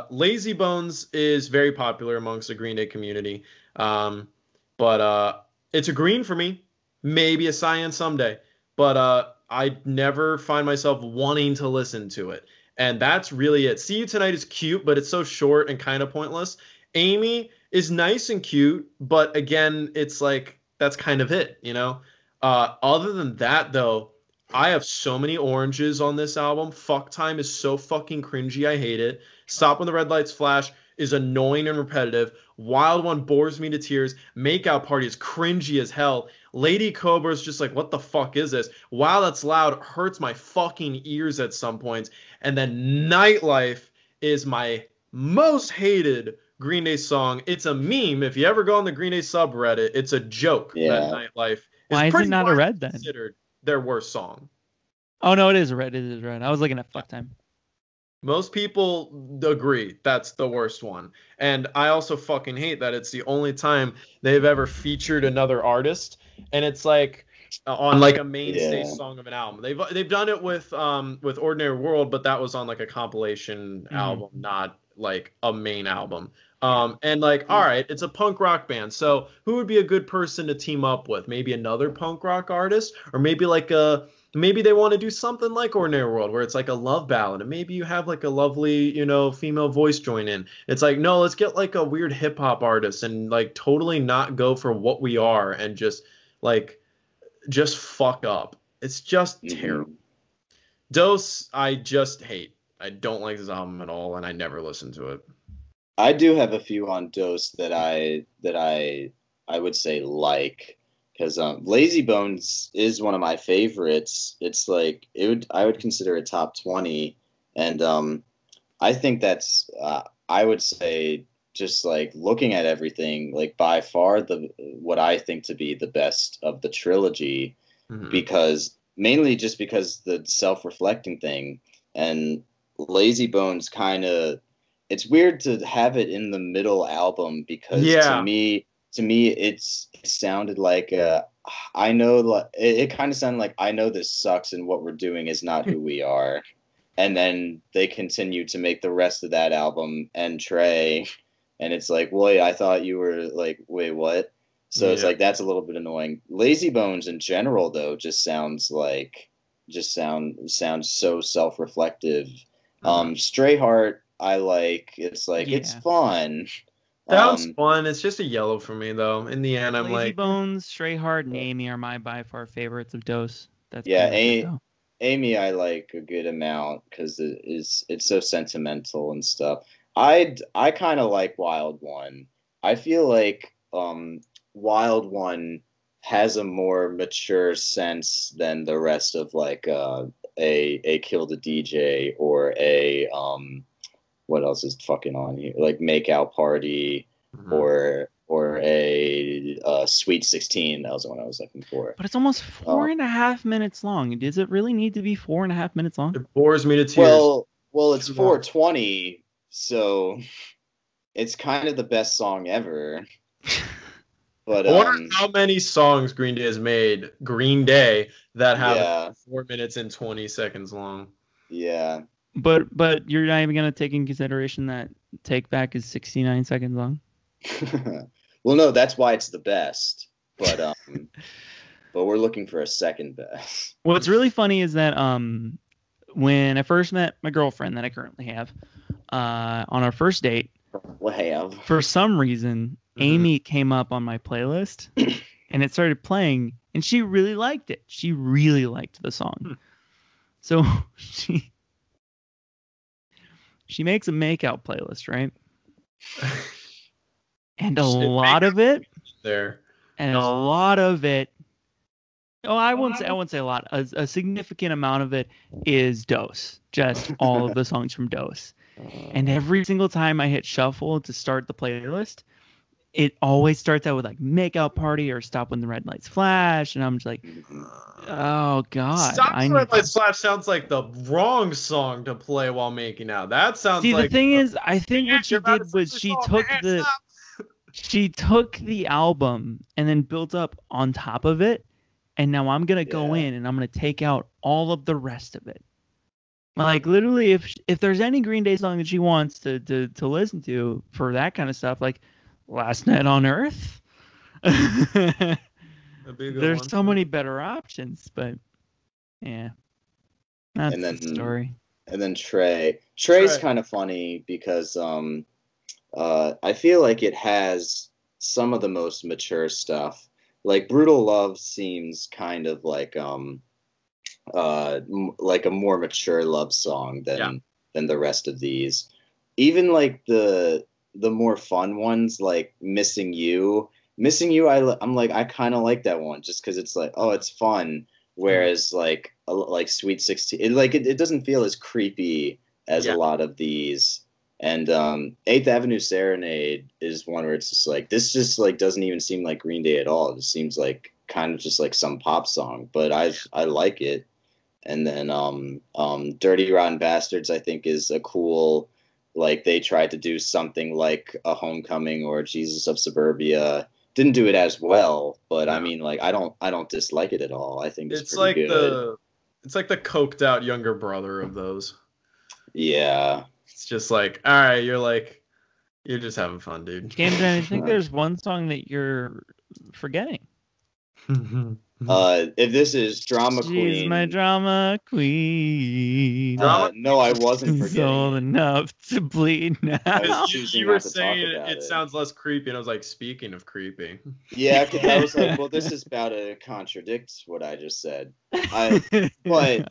Lazy Bones is very popular amongst the Green Day community. But it's a green for me. Maybe a cyan someday. But I never find myself wanting to listen to it. And that's really it. See You Tonight is cute, but it's so short and kind of pointless. Amy is nice and cute, but again, it's like, that's kind of it, you know? Other than that, though, I have so many oranges on this album. Fuck Time is so fucking cringy. I hate it. Stop When the Red Lights Flash is annoying and repetitive. Wild One bores me to tears. Makeout Party is cringy as hell. Lady Cobra is just like, what the fuck is this? Wow, That's Loud hurts my fucking ears at some points. And then Nightlife is my most hated Green Day song. It's a meme. If you ever go on the Green Day subreddit, it's a joke that Nightlife Why is it not a red then? Considered their worst song. Oh no, it is red. It is red. I was looking at Fuck Time. Most people agree that's the worst one. And I also fucking hate that it's the only time they've ever featured another artist. And it's like on like a mainstay song of an album. They've done it with Ordinary World, but that was on like a compilation album, not like a main album. And like, all right, it's a punk rock band. So who would be a good person to team up with? Maybe another punk rock artist, or maybe maybe they want to do something like Ordinary World, where it's like a love ballad, and maybe you have like a lovely, female voice join in. It's like, no, let's get like a weird hip hop artist and like totally not go for what we are and like just fuck up. It's just terrible. Dose, I just hate. I don't like this album at all, and I never listened to it. I do have a few on Dose that I would say like, because Lazy Bones is one of my favorites. It's like I would consider it top 20, and I think that's I would say, just like looking at everything, like by far what I think to be the best of the trilogy, because mainly just because the self-reflecting thing, and Lazy Bones kind of, it's weird to have it in the middle album, because to me it sounded like I know, it kind of sounded like, I know this sucks and what we're doing is not who we are. And then they continue to make the rest of that album and Trey, and it's like, wait, I thought you were like, wait, what? So it's like, that's a little bit annoying. Lazy Bones in general though just sounds so self-reflective. Stray Heart, I like. It's like, it's fun. Sounds fun. It's just a yellow for me though. In the end, I'm Lazy like, Bones, Stray Heart, and Amy are my by far favorites of Dose. That's Amy I like a good amount because it's so sentimental and stuff. I kind of like Wild One. I feel like Wild One has a more mature sense than the rest of like a Kill the DJ or a what else is fucking on here, like Make Out Party, or a Sweet 16. That was the one I was looking for. But it's almost 4.5 minutes long. Does it really need to be 4.5 minutes long? It bores me to tears. Well, it's 4:20, so it's kind of the best song ever. But I wonder how many songs Green Day has made, that have 4 minutes and 20 seconds long. Yeah. But you're not even gonna take in consideration that Take Back is 69 seconds long. Well, no, that's why it's the best. But but we're looking for a second best. What's really funny is that when I first met my girlfriend that I currently have, on our first date, for some reason, Amy came up on my playlist and it started playing, and she really liked it. She really liked the song. So she makes a makeout playlist, right? And a lot of it, I won't say a lot. A significant amount of it is Dose. Just all of the songs from Dose. And every single time I hit shuffle to start the playlist, it always starts out with like Make Out Party or Stop When the Red Lights Flash, and I'm just like, oh god. Stop When the Red Lights Flash sounds like the wrong song to play while making out. That sounds like. See, the thing is, I think what she did was she took the album and then built up on top of it, and now I'm gonna go in and I'm gonna take out all of the rest of it. Like literally, if there's any Green Day song that she wants to listen to for that kind of stuff, like Last Night on Earth, there's so many better options. But yeah, that's the story. And then Trey's kind of funny because I feel like it has some of the most mature stuff. Like Brutal Love seems kind of like a more mature love song than the rest of these. Even like the more fun ones, like Missing You, I'm like, I kind of like that one just because it's like, oh, it's fun. Whereas like Sweet 16, it doesn't feel as creepy as a lot of these. And 8th Avenue Serenade is one where it's just like, this just like doesn't even seem like Green Day at all. It just seems like kind of just like some pop song, but I like it. And then Dirty Rotten Bastards, I think, is a cool, like they tried to do something like a Homecoming or Jesus of Suburbia. Didn't do it as well, but I mean, like I don't dislike it at all. I think it's pretty good. It's like the coked out younger brother of those. Yeah. It's just like, all right, you're like You're just having fun, dude. Camden, I think there's one song that you're forgetting. If this is Drama She's Queen, my drama queen. no, I wasn't forgetting. Old enough to bleed now. You were saying it sounds less creepy, and I was like, speaking of creepy. Yeah, because I was like, well, this is about to contradict what I just said. But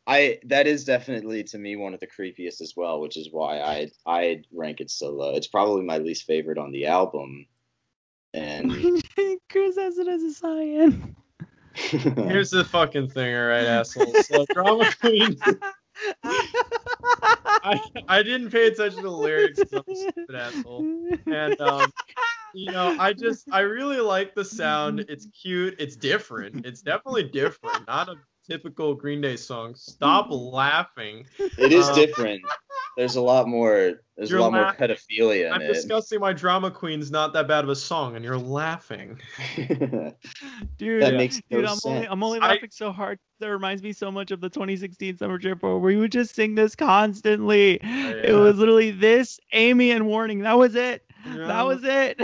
that is definitely to me one of the creepiest as well, which is why I rank it so low. It's probably my least favorite on the album. And Chris has it as a cyan. Here's the fucking thing, all right, asshole. So Drama Queen. I didn't pay attention to the lyrics because I'm a stupid asshole. And I really like the sound. It's cute. It's different. It's definitely different. Not a typical Green Day song. Stop laughing. It is different. There's a lot more. There's a lot more pedophilia in I'm discussing my Drama Queen's not that bad of a song, and you're laughing. Dude, that makes no sense. I'm only laughing so hard. That reminds me so much of the 2016 Summer Trip where we would just sing this constantly. Yeah. It was literally this, Amy, and Warning. That was it. Yeah. That was it.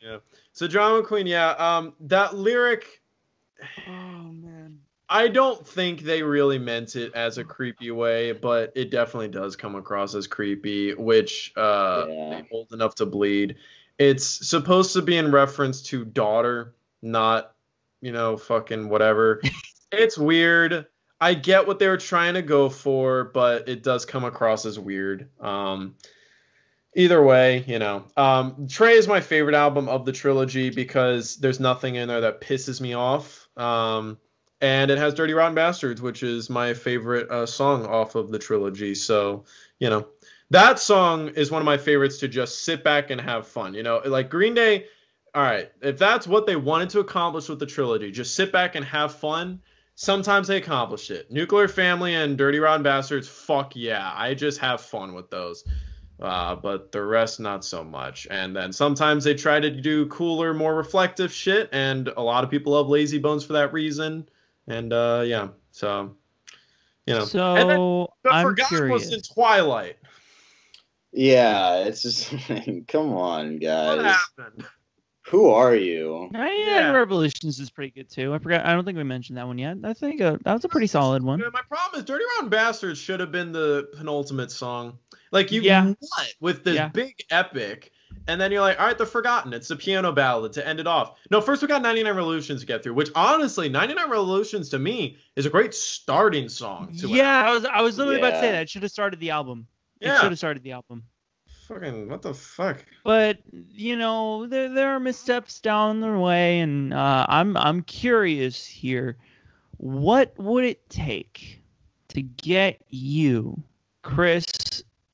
Yeah. So Drama Queen, yeah. That lyric. Oh man. I don't think they really meant it as a creepy way, but it definitely does come across as creepy, which old enough to bleed. It's supposed to be in reference to daughter, not, fucking whatever. It's weird. I get what they were trying to go for, but it does come across as weird. Either way, Trey is my favorite album of the trilogy because there's nothing in there that pisses me off. And it has Dirty Rotten Bastards, which is my favorite song off of the trilogy. So, that song is one of my favorites to just sit back and have fun. Like Green Day, all right, if that's what they wanted to accomplish with the trilogy, just sit back and have fun. Sometimes they accomplished it. Nuclear Family and Dirty Rotten Bastards, fuck yeah. I just have fun with those. But the rest, not so much. And then sometimes they try to do cooler, more reflective shit, and a lot of people love Lazy Bones for that reason. And so So and then the Forgotten curious. Was in Twilight. Yeah, it's just come on, guys. What happened? Who are you? Revolutions is pretty good too. I forgot. I don't think we mentioned that one yet. I think that was a pretty solid one. My problem is Dirty Rotten Bastards should have been the penultimate song. Like with this big epic. And then you're like, all right, The Forgotten. It's the piano ballad to end it off. No, first we got 99 Revolutions to get through, which honestly, 99 Revolutions to me is a great starting song. I was literally about to say that. It should have started the album. Yeah. It should have started the album. Fucking, what the fuck? But, there are missteps down the way, and I'm curious here. What would it take to get you, Chris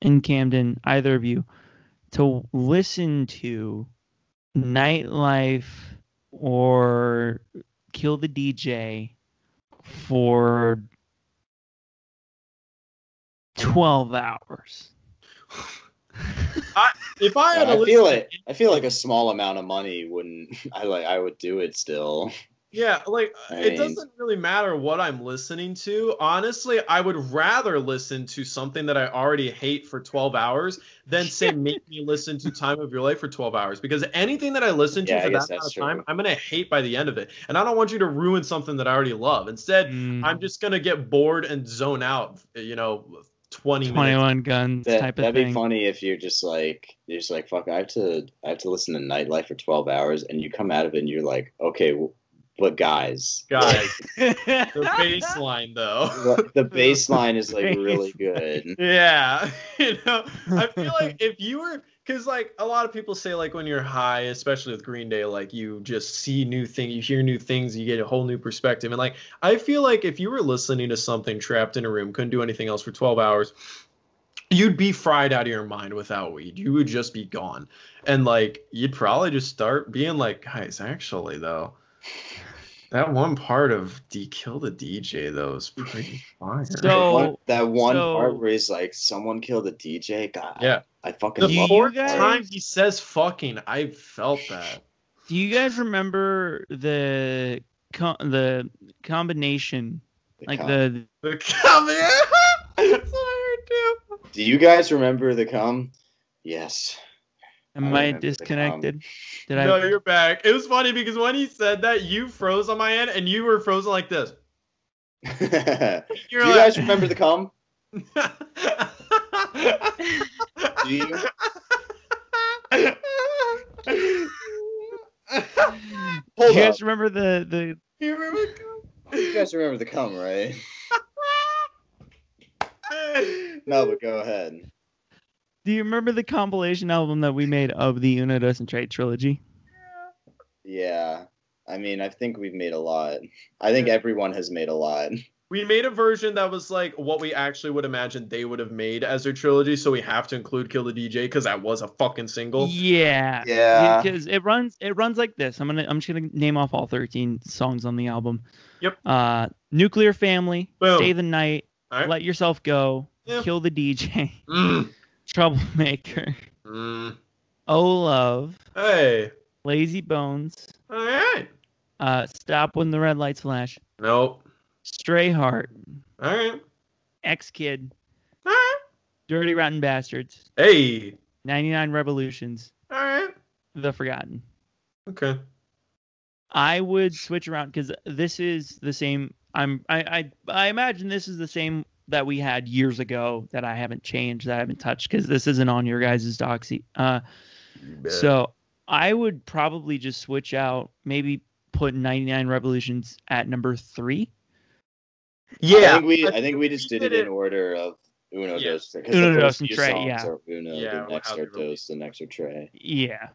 and Camden, either of you, to listen to Nightlife or Kill the DJ for 12 hours? I feel like a small amount of money wouldn't. I would do it still. Yeah, it doesn't really matter what I'm listening to. Honestly, I would rather listen to something that I already hate for 12 hours than say make me listen to Time of Your Life for 12 hours. Because anything that I listen to for that amount of time, I'm going to hate by the end of it. And I don't want you to ruin something that I already love. Instead, I'm just going to get bored and zone out, 21 Guns type of thing. That'd be funny if you're just like fuck, I have to listen to Nightlife for 12 hours, and you come out of it and you're like, okay, but guys, the bass line though. The bass line is really good. Yeah, I feel like if you were, because a lot of people say when you're high, especially with Green Day, you just see new things, you hear new things, you get a whole new perspective, and I feel like if you were listening to something trapped in a room, couldn't do anything else for 12 hours, you'd be fried out of your mind without weed. You would just be gone, and you'd probably just start being like, guys, actually though, that one part of Kill the DJ though is pretty fire. So that one part where he's like, someone killed the DJ. God, yeah, I fucking love it. The time he says fucking, I felt that. Do you guys remember the combination, the combination? That's what I heard too. Do you guys remember the cum? Yes. Am I disconnected? Did No, I? you're back. It was funny because when he said that, you froze on my end, and you were frozen like this. Do you guys remember the cum? Do you? Do you guys remember the? You remember the cum? You guys remember the cum, right? No, but go ahead. Do you remember the compilation album that we made of the Uno Dos and Tre trilogy? Yeah. I mean, I think we've made a lot. I think everyone has made a lot. We made a version that was like what we actually would imagine they would have made as their trilogy, so we have to include Kill the DJ because that was a fucking single. Yeah. Yeah. Because it runs like this. I'm just gonna name off all 13 songs on the album. Yep. Nuclear Family, Boom. Stay the Night, Right. Let Yourself Go, Yeah. Kill the DJ, Mm. Troublemaker, Mm. Oh Love, Hey. Lazy Bones, All right. Stop When the Red Lights Flash, Nope. Stray Heart, All right. X-Kid, All right. Dirty Rotten Bastards, Hey. 99 Revolutions, All right. The Forgotten. Okay. I would switch around because this is the same. I imagine this is the same that we had years ago that I haven't changed, that I haven't touched, because this isn't on your guys' doxy. So I would probably just switch out, maybe put 99 Revolutions at number 3. Yeah. I think we just did it in order of Uno Dos. Because Uno the Dos first and few Tre, songs yeah. are Uno, Yeah, the next how are they Dos, the next are Tre. Yeah.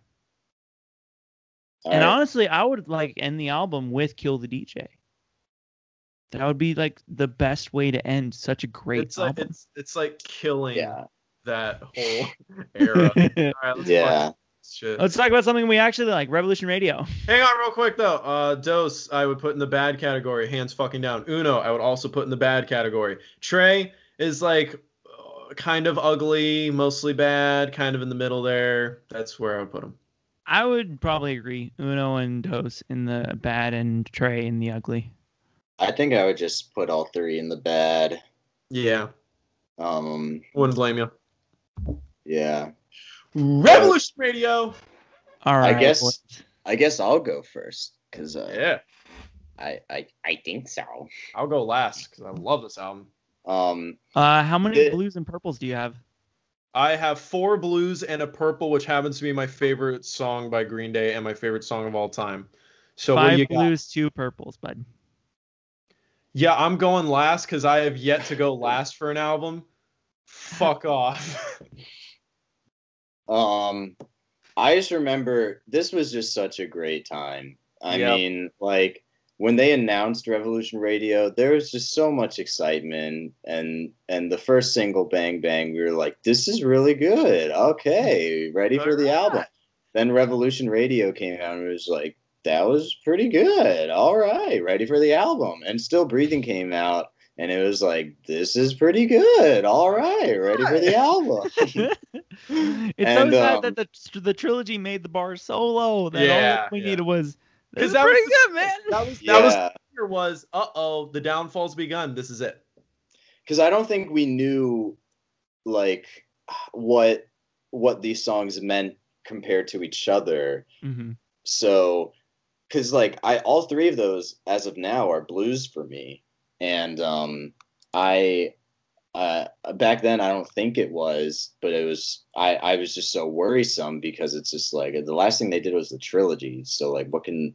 All And right. honestly, I would like end the album with Kill the DJ. That would be like the best way to end such a great album. It's like killing Yeah. that whole era. All right, let's Yeah. shit. Let's talk about something we actually like, Revolution Radio. Hang on real quick though. Dos I would put in the bad category, hands fucking down. Uno I would also put in the bad category. Tre is like kind of ugly, mostly bad, kind of in the middle there. That's where I would put him. I would probably agree. Uno and Dos in the bad and Tre in the ugly. I think I would just put all 3 in the bad. Yeah. Wouldn't blame you. Yeah. Revolution Radio. All right. I guess I'll go first because Yeah. I think so. I'll go last because I love this album. How many blues and purples do you have? I have 4 blues and a purple, which happens to be my favorite song by Green Day and my favorite song of all time. So 5 what do you blues, got? 2 purples, bud. Yeah, I'm going last because I have yet to go last for an album. Fuck off. I just remember this was just such a great time. I Yep. mean, like when they announced Revolution Radio, there was just so much excitement, and the first single, Bang Bang, we were like, this is really good. Okay, ready for the album. Then Revolution Radio came out and it was like, that was pretty good. All right, ready for the album. And Still Breathing came out and it was like, this is pretty good. All right, ready for the album. It's so sad that the trilogy made the bar so low that all we needed was, this is pretty good, man. That was the downfall's begun. This is it. Because I don't think we knew like what these songs meant compared to each other. Mm-hmm. So, because like all 3 of those as of now are blues for me, and I back then I don't think it was, but it was. I was just so worrisome because it's just like the last thing they did was the trilogy. So like, what can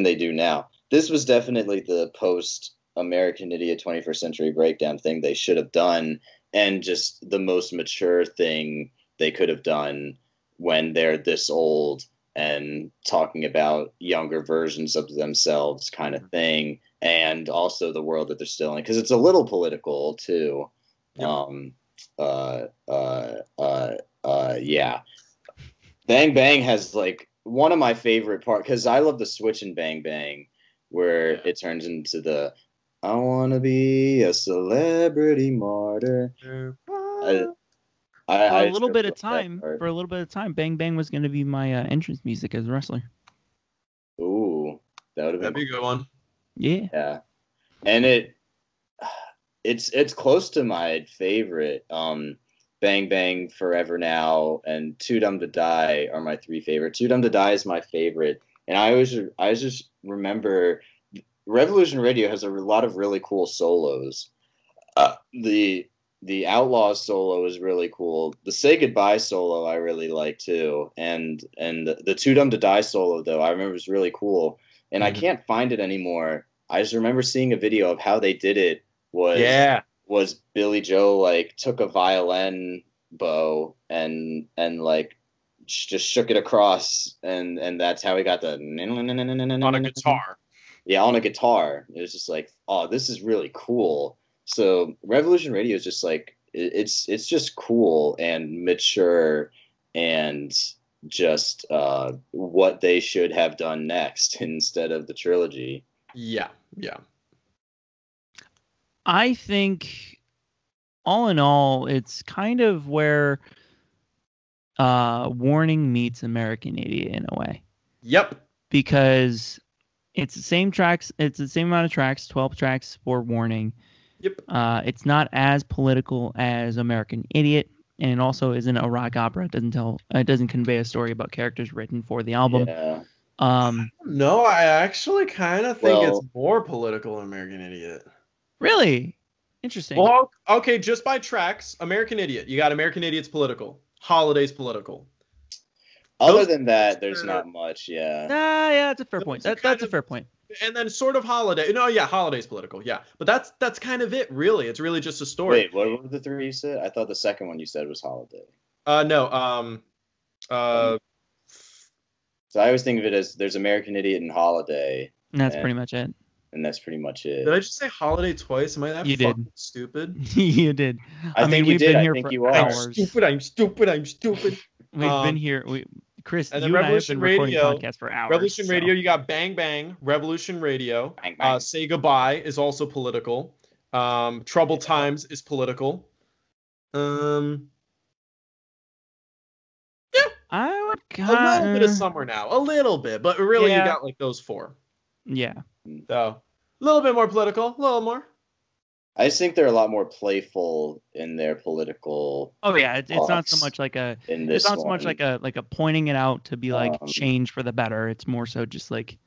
they do now? This was definitely the post American Idiot 21st Century Breakdown thing they should have done, and just the most mature thing they could have done when they're this old and talking about younger versions of themselves, kind of thing, and also the world that they're still in, because it's a little political too. Yep. Yeah. Bang Bang has like one of my favorite parts, because I love the switch in Bang Bang where it turns into the I want to be a celebrity martyr. For a little bit of time, Bang Bang was going to be my entrance music as a wrestler. Ooh, that'd be a good one. Yeah. Yeah. And it's close to my favorite. Bang Bang, Forever Now, and Too Dumb to Die are my three favorite. Too Dumb to Die is my favorite, and I just remember Revolution Radio has a lot of really cool solos. The Outlaws solo is really cool. The Say Goodbye solo I really like too, and the Too Dumb to Die solo though I remember was really cool, and I can't find it anymore. I just remember seeing a video of how they did it. Was Billy Joe like took a violin bow and like just shook it across, and that's how he got the on a guitar. Yeah, on a guitar. It was just like, oh, this is really cool. So Revolution Radio is just like it's just cool and mature and just what they should have done next instead of the trilogy. Yeah. I think, all in all, it's kind of where Warning meets American Idiot in a way. Yep. Because it's the same tracks. It's the same amount of tracks, 12 tracks for Warning. Yep. It's not as political as American Idiot, and it also isn't a rock opera. It doesn't convey a story about characters written for the album. Yeah. No, I actually kind of think it's more political than American Idiot. Really? Interesting. Well, okay, just by tracks, American Idiot. You got American Idiot's political. Holiday's political. Other than that, there's not much, yeah. Yeah, that's a fair point. That's a fair point. And then sort of Holiday. No, yeah, Holiday's political, yeah. But that's kind of it, really. It's really just a story. Wait, what were the three you said? I thought the second one you said was Holiday. No. So I always think of it as there's American Idiot and Holiday. And that's pretty much it. And that's pretty much it. Did I just say Holiday twice? Am I that fucking stupid? You did. I mean, we've been here for hours. I'm stupid. We've been here. Chris, and then you Revolution and I have been recording Radio, podcasts for hours. Revolution Radio, you got Bang Bang, Revolution Radio. Bang, bang. Say Goodbye is also political. Troubled Times is political. Yeah. I would A little bit of Summer Now. A little bit. But really, you got like those four. Yeah. So, a little bit more political. A little more. I just think they're a lot more playful in their political. Oh yeah, it's not so much like a. It's not so much like a pointing it out to be like change for the better. It's more so just like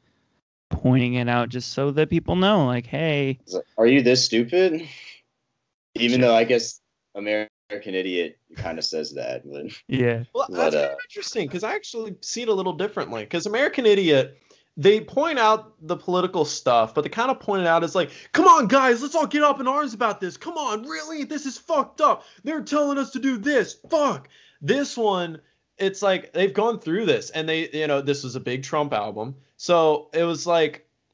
pointing it out just so that people know, like, hey, are you this stupid? Even though I guess American Idiot kind of says that. But, yeah. Well, that's kind of interesting because I actually see it a little differently. Because American Idiot, they point out the political stuff, but they kind of point it out as like, come on, guys, let's all get up in arms about this. Come on, really? This is fucked up. They're telling us to do this. Fuck. This one, it's like they've gone through this, and they, this was a big Trump album. So it was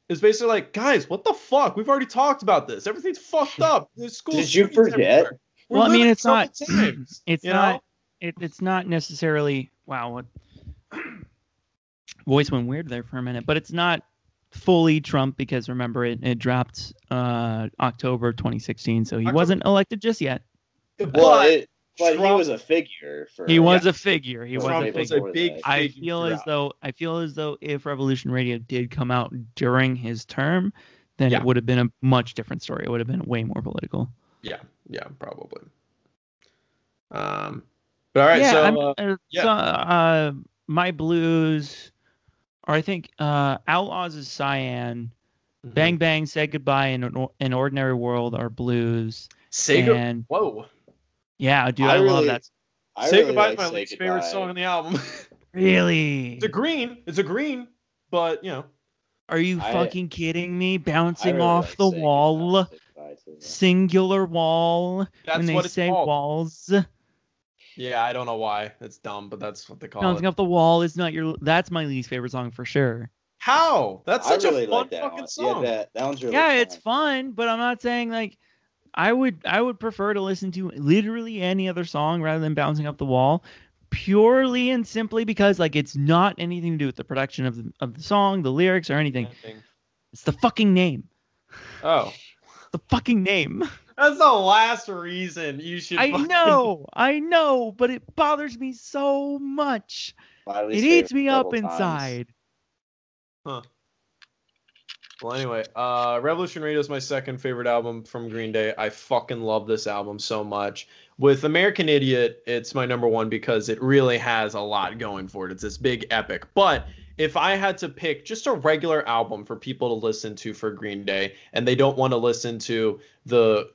basically like, guys, what the fuck? We've already talked about this. Everything's fucked up. There's school. Did you forget? Well, I mean, it's not. It's not necessarily. Wow, what voice went weird there for a minute, but it's not fully Trump because remember it dropped October 2016, so he wasn't elected just yet. But he was a figure. He was a figure. He was a big figure. I feel as though if Revolution Radio did come out during his term, then it would have been a much different story. It would have been way more political. Yeah, probably. But all right, My Blues, or I think Outlaws is Cyan, Bang Bang, Say Goodbye, and An Ordinary World are blues. Whoa. Yeah, dude, I love that. Say Goodbye is my least favorite song on the album. Really? It's a green, but Are you fucking kidding me? Bouncing off the wall. Singular wall. That's when they what it's say called. Walls. Yeah, I don't know why. It's dumb, but that's what they call Bouncing off the wall is not your. That's my least favorite song for sure. How? That's such a fun fucking song. Yeah, that one's really fun. It's fun, but I'm not saying like I would prefer to listen to literally any other song rather than Bouncing Off the Wall, purely and simply because like it's not anything to do with the production of the song, the lyrics, or anything. It's the fucking name. Oh. The fucking name. That's the last reason you should. I know, but it bothers me so much. It eats me up inside. Huh. Well, anyway, Revolution Radio is my second favorite album from Green Day. I fucking love this album so much. With American Idiot, it's my number one because it really has a lot going for it. It's this big epic. But if I had to pick just a regular album for people to listen to for Green Day, and they don't want to listen to the,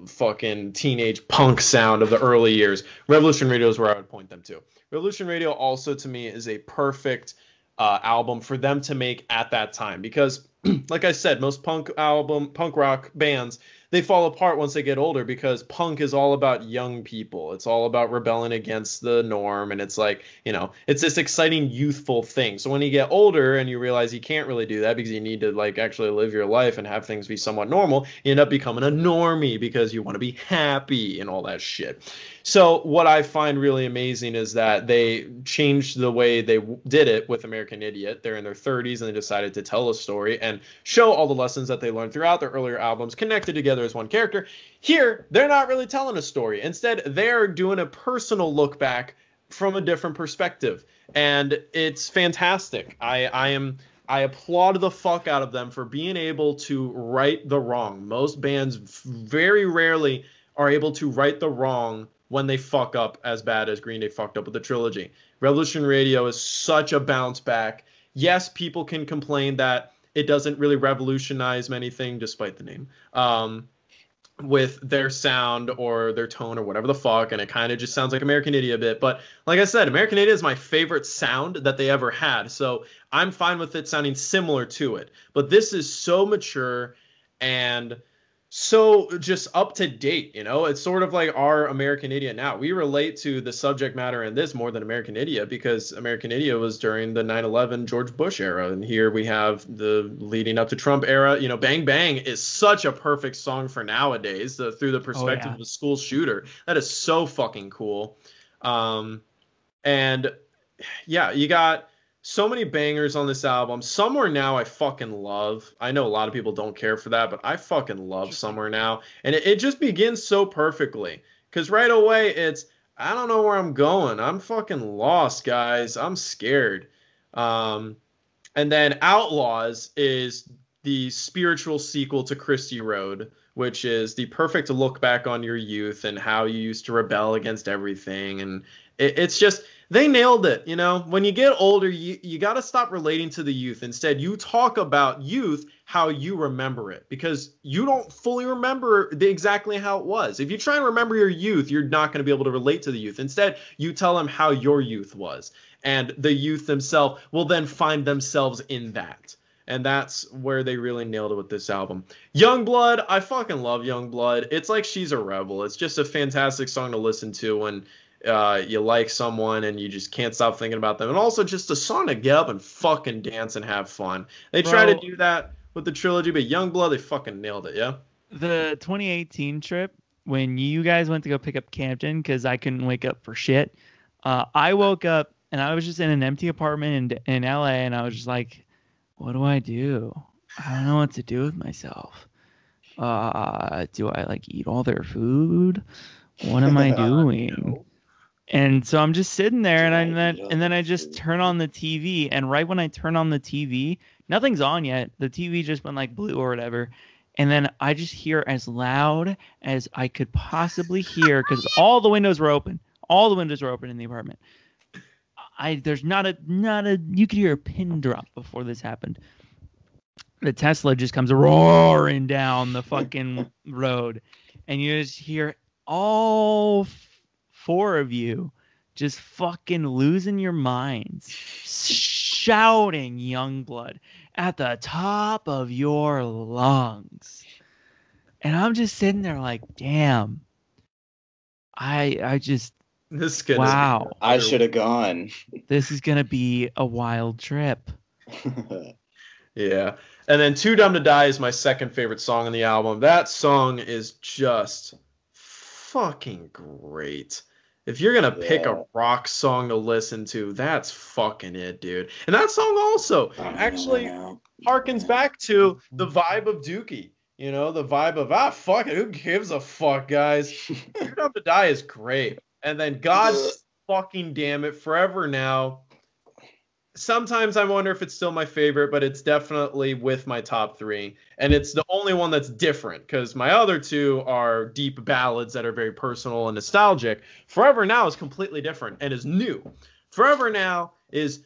fucking teenage punk sound of the early years, Revolution Radio is where I would point them to. Revolution Radio also, to me, is a perfect album for them to make at that time because like I said, most punk rock bands, they fall apart once they get older because punk is all about young people. It's all about rebelling against the norm. And it's like, it's this exciting youthful thing. So when you get older and you realize you can't really do that because you need to like actually live your life and have things be somewhat normal, you end up becoming a normie because you want to be happy and all that shit. So what I find really amazing is that they changed the way they did it with American Idiot. They're in their 30s and they decided to tell a story and show all the lessons that they learned throughout their earlier albums connected together as one character. Here, they're not really telling a story. Instead, they're doing a personal look back from a different perspective. And it's fantastic. I applaud the fuck out of them for being able to right the wrong. Most bands very rarely are able to right the wrong when they fuck up as bad as Green Day fucked up with the trilogy. Revolution Radio is such a bounce back. Yes, people can complain that it doesn't really revolutionize anything, despite the name, with their sound or their tone or whatever the fuck, and it kind of just sounds like American Idiot a bit. But like I said, American Idiot is my favorite sound that they ever had, so I'm fine with it sounding similar to it. But this is so mature and so just up to date, it's sort of like our American Idiot now. We relate to the subject matter in this more than American Idiot because American Idiot was during the 9/11 George Bush era. And here we have the leading up to Trump era. Bang Bang is such a perfect song for nowadays through the perspective of a school shooter. That is so fucking cool. And yeah, you got so many bangers on this album. Somewhere Now I fucking love. I know a lot of people don't care for that, but I fucking love Somewhere Now. And it just begins so perfectly. Because right away it's, I don't know where I'm going. I'm fucking lost, guys. I'm scared. And then Outlaws is the spiritual sequel to Christie Road, which is the perfect look back on your youth and how you used to rebel against everything. And it's just... They nailed it, When you get older, you got to stop relating to the youth. Instead, you talk about youth how you remember it because you don't fully remember exactly how it was. If you try and remember your youth, you're not going to be able to relate to the youth. Instead, you tell them how your youth was. And the youth themselves will then find themselves in that. And that's where they really nailed it with this album. Youngblood, I fucking love Youngblood. It's like She's a Rebel. It's just a fantastic song to listen to when... you like someone and you just can't stop thinking about them, and also just a song to get up and fucking dance and have fun. They try to do that with the trilogy, but Youngblood, they fucking nailed it. Yeah. The 2018 trip when you guys went to go pick up Camden because I couldn't wake up for shit. I woke up and I was just in an empty apartment in LA, and I was just like, what do I do? I don't know what to do with myself. Do I eat all their food? What am I doing? No. And so I'm just sitting there, and then I just turn on the TV, and right when I turn on the TV, nothing's on yet. The TV just went blue or whatever, and then I just hear as loud as I could possibly hear because all the windows were open. All the windows were open in the apartment. There's not a you could hear a pin drop before this happened. The Tesla just comes roaring down the fucking road, and you just hear all four of you just fucking losing your minds, shouting Youngblood at the top of your lungs. And I'm just sitting there like, damn. I just wow. I should have gone. This is gonna be a wild trip. Yeah. And then Too Dumb to Die is my second favorite song on the album. That song is just fucking great. If you're gonna pick a rock song to listen to, that's fucking it, dude. And that song also actually harkens back to the vibe of Dookie. The vibe of fuck it, who gives a fuck, guys? Too Dumb to Die is great. And then God fucking damn it, Forever Now sometimes I wonder if it's still my favorite, but it's definitely with my top 3. And it's the only one that's different because my other 2 are deep ballads that are very personal and nostalgic. Forever Now is completely different and is new. Forever Now is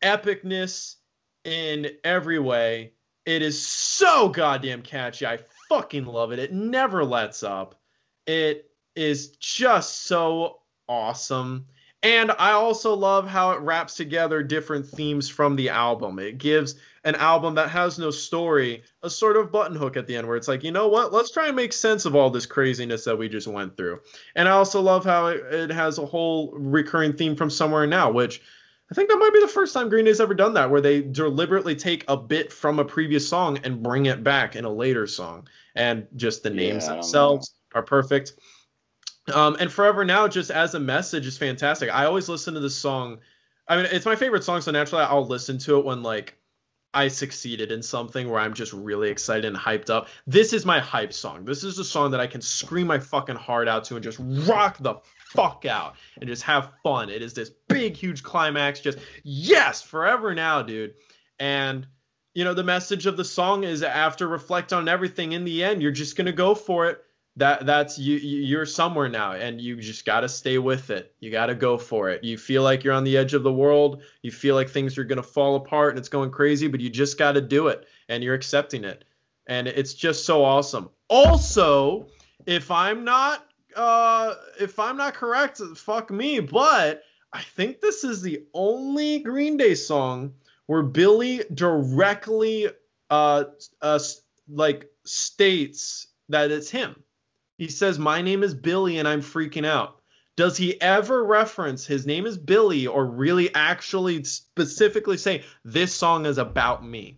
epicness in every way. It is so goddamn catchy. I fucking love it. It never lets up. It is just so awesome. And I also love how it wraps together different themes from the album. It gives an album that has no story a sort of button hook at the end where it's like, you know what? Let's try and make sense of all this craziness that we just went through. And I also love how it has a whole recurring theme from Somewhere Now, which I think that might be the first time Green Day's ever done that, where they deliberately take a bit from a previous song and bring it back in a later song. And just the names themselves are perfect. And Forever Now, just as a message, is fantastic. I always listen to this song. I mean, it's my favorite song, so naturally I'll listen to it when, like, I succeeded in something where I'm just really excited and hyped up. This is my hype song. This is a song that I can scream my fucking heart out to and just rock the fuck out and just have fun. It is this big, huge climax. Just, yes, Forever Now, dude. And, you know, the message of the song is after reflect on everything, in the end, you're just going to go for it. That's you're somewhere now, and you just got to stay with it. You got to go for it. You feel like you're on the edge of the world. You feel like things are going to fall apart and it's going crazy, but you just got to do it, and you're accepting it. And it's just so awesome. Also, if I'm not correct, fuck me, but I think this is the only Green Day song where Billy directly like states that it's him. He says, "My name is Billy and I'm freaking out." Does he ever reference his name is Billy or really actually specifically say this song is about me?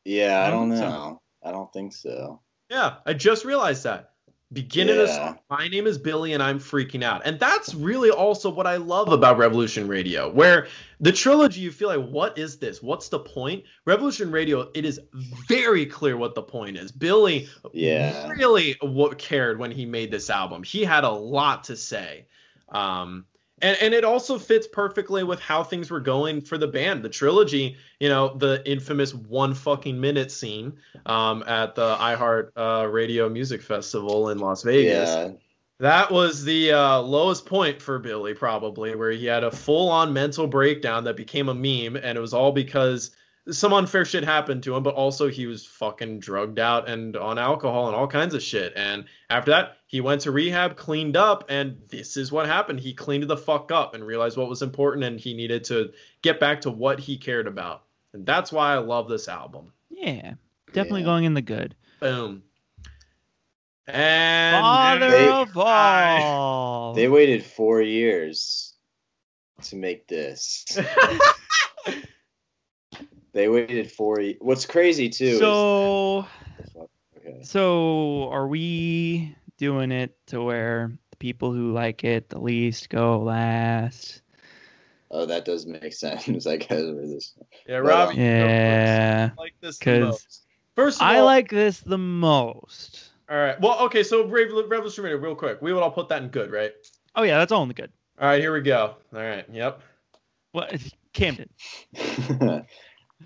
Yeah, I don't know. I don't think so. Yeah, I just realized that. Beginning of the song, "My name is Billy and I'm freaking out." And that's really also what I love about Revolution Radio, where the trilogy, you feel like, what is this? What's the point? Revolution Radio, it is very clear what the point is. Billy really cared when he made this album. He had a lot to say. And it also fits perfectly with how things were going for the band. The trilogy, you know, the infamous 1 fucking minute scene at the iHeart Radio Music Festival in Las Vegas. Yeah. That was the lowest point for Billy, probably, where he had a full-on mental breakdown that became a meme, and it was all because some unfair shit happened to him, but also he was fucking drugged out and on alcohol and all kinds of shit. And after that, he went to rehab, cleaned up, and this is what happened. He cleaned the fuck up and realized what was important, and he needed to get back to what he cared about. And that's why I love this album. Yeah, definitely going in the good. Boom. And Father of all. They waited 4 years to make this. They waited 4 years. What's crazy too So are we doing it to where the people who like it the least go last? Oh, that does make sense. I guess. Yeah, Robby. Yeah. I like this the most. First of all, I like this the most. All right. Well, okay. So Revolution Radio, real quick. We would all put that in good, right? Oh yeah, that's all in the good. All right, here we go. All right. Yep. What? Camden.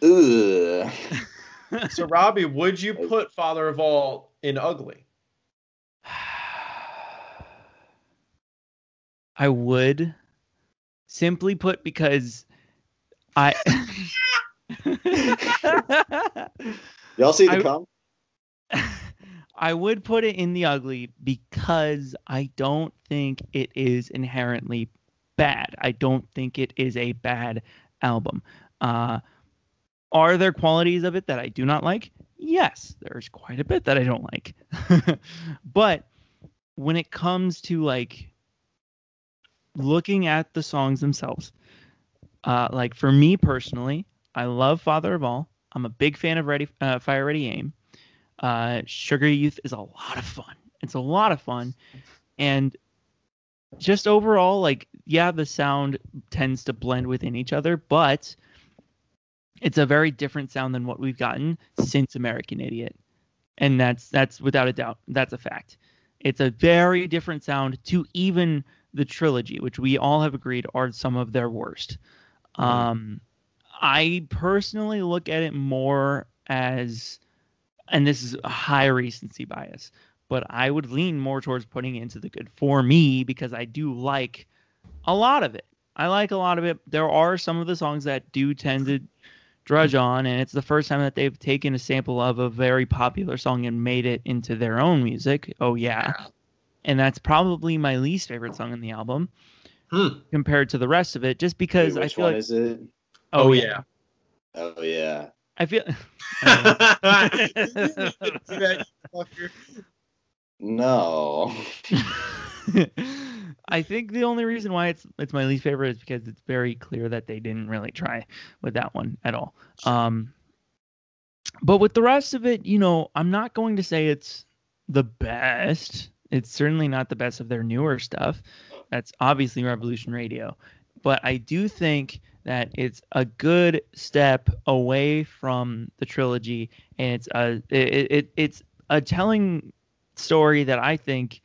Ugh. So, Robby, would you put Father of All in ugly? I would. Simply put, because I... Y'all see the comment? I would put it in the ugly because I don't think it is inherently bad. I don't think it is a bad album. Are there qualities of it that I do not like? Yes, there's quite a bit that I don't like. But when it comes to like looking at the songs themselves, like for me personally, I love Father of All. I'm a big fan of Fire Ready Aim. Sugar Youth is a lot of fun. It's a lot of fun. And just overall, like, yeah, the sound tends to blend within each other, but it's a very different sound than what we've gotten since American Idiot. And that's without a doubt. That's a fact. It's a very different sound to even the trilogy, which we all have agreed are some of their worst. I personally look at it more as, and this is a high recency bias, but I would lean more towards putting it into the good for me because I do like a lot of it. I like a lot of it. There are some of the songs that do tend to drudge on, and it's the first time that they've taken a sample of a very popular song and made it into their own music. Oh yeah. And that's probably my least favorite song in the album compared to the rest of it, just because Wait, I which feel one like is it? Oh yeah. Oh yeah. I feel No. I think the only reason why it's my least favorite is because it's very clear that they didn't really try with that one at all. But with the rest of it, I'm not going to say it's the best. It's certainly not the best of their newer stuff. That's obviously Revolution Radio. But I do think that it's a good step away from the trilogy, and it's a telling story that I think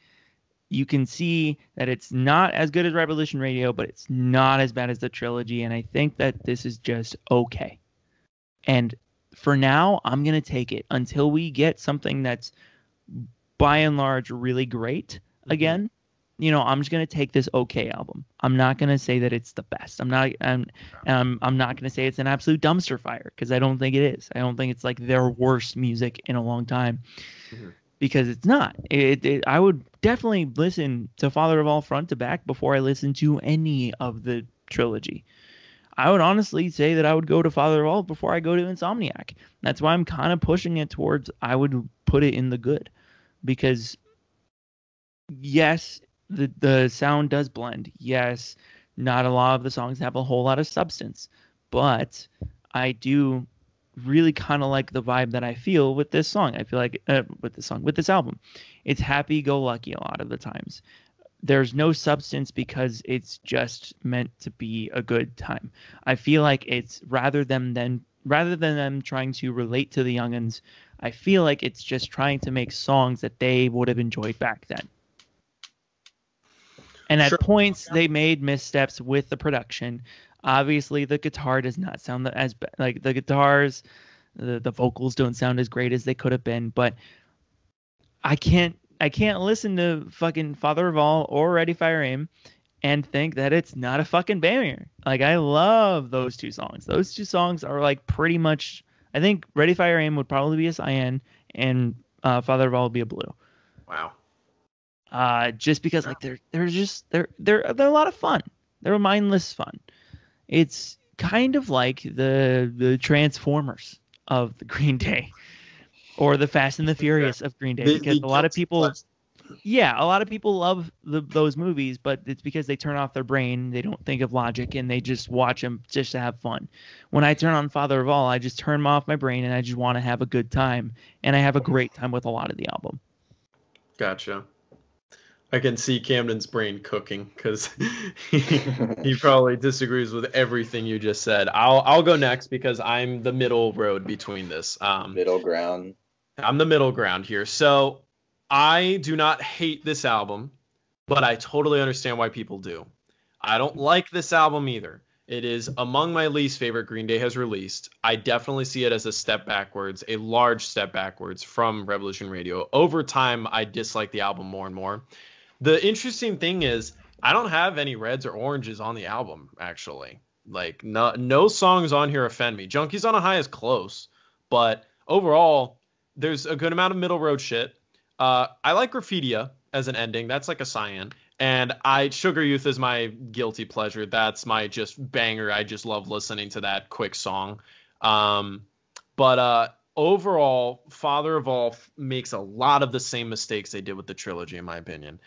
you can see that it's not as good as Revolution Radio, but it's not as bad as the trilogy, and I think that this is just okay. And for now, I'm going to take it until we get something that's by and large really great again. I'm just going to take this okay album. I'm not going to say that it's the best. I'm not going to say it's an absolute dumpster fire, because I don't think it is. I don't think it's like their worst music in a long time. Because it's not. I would definitely listen to Father of All front to back before I listen to any of the trilogy. I would honestly say that I would go to Father of All before I go to Insomniac. That's why I'm kind of pushing it towards I would put it in the good. Because, yes, the sound does blend. Yes, not a lot of the songs have a whole lot of substance. But I do really kind of like the vibe that I feel with this song. I feel like with this album, it's happy-go-lucky a lot of the times. There's no substance because it's just meant to be a good time. I feel like it's rather than them trying to relate to the youngins, I feel like it's just trying to make songs that they would have enjoyed back then. And at points, they made missteps with the production. Obviously, the guitar does not sound as like the guitars, the vocals don't sound as great as they could have been. But I can't listen to fucking Father of All or Ready Fire Aim and think that it's not a fucking banger. Like, I love those two songs. Those two songs are like pretty much. I think Ready Fire Aim would probably be a cyan, and Father of All would be a blue. Wow. Just because like they're a lot of fun. They're mindless fun. It's kind of like the Transformers of the Green Day, or the Fast and the Furious of Green Day, because a lot of people love those movies, but it's because they turn off their brain, they don't think of logic, and they just watch them just to have fun. When I turn on Father of All, I just turn off my brain and I just want to have a good time, and I have a great time with a lot of the album. Gotcha. I can see Camden's brain cooking because he probably disagrees with everything you just said. I'll go next because I'm the middle road between this. Middle ground. I'm the middle ground here. So I do not hate this album, but I totally understand why people do. I don't like this album either. It is among my least favorite Green Day has released. I definitely see it as a step backwards, a large step backwards from Revolution Radio. Over time, I dislike the album more and more. The interesting thing is, I don't have any reds or oranges on the album, actually. Like, no songs on here offend me. Junkies on a High is close, but overall, there's a good amount of middle road shit. I like Graffitia as an ending. That's like a cyan. And Sugar Youth is my guilty pleasure. That's my just banger. I just love listening to that quick song. But overall, Father of All makes a lot of the same mistakes they did with the trilogy, in my opinion.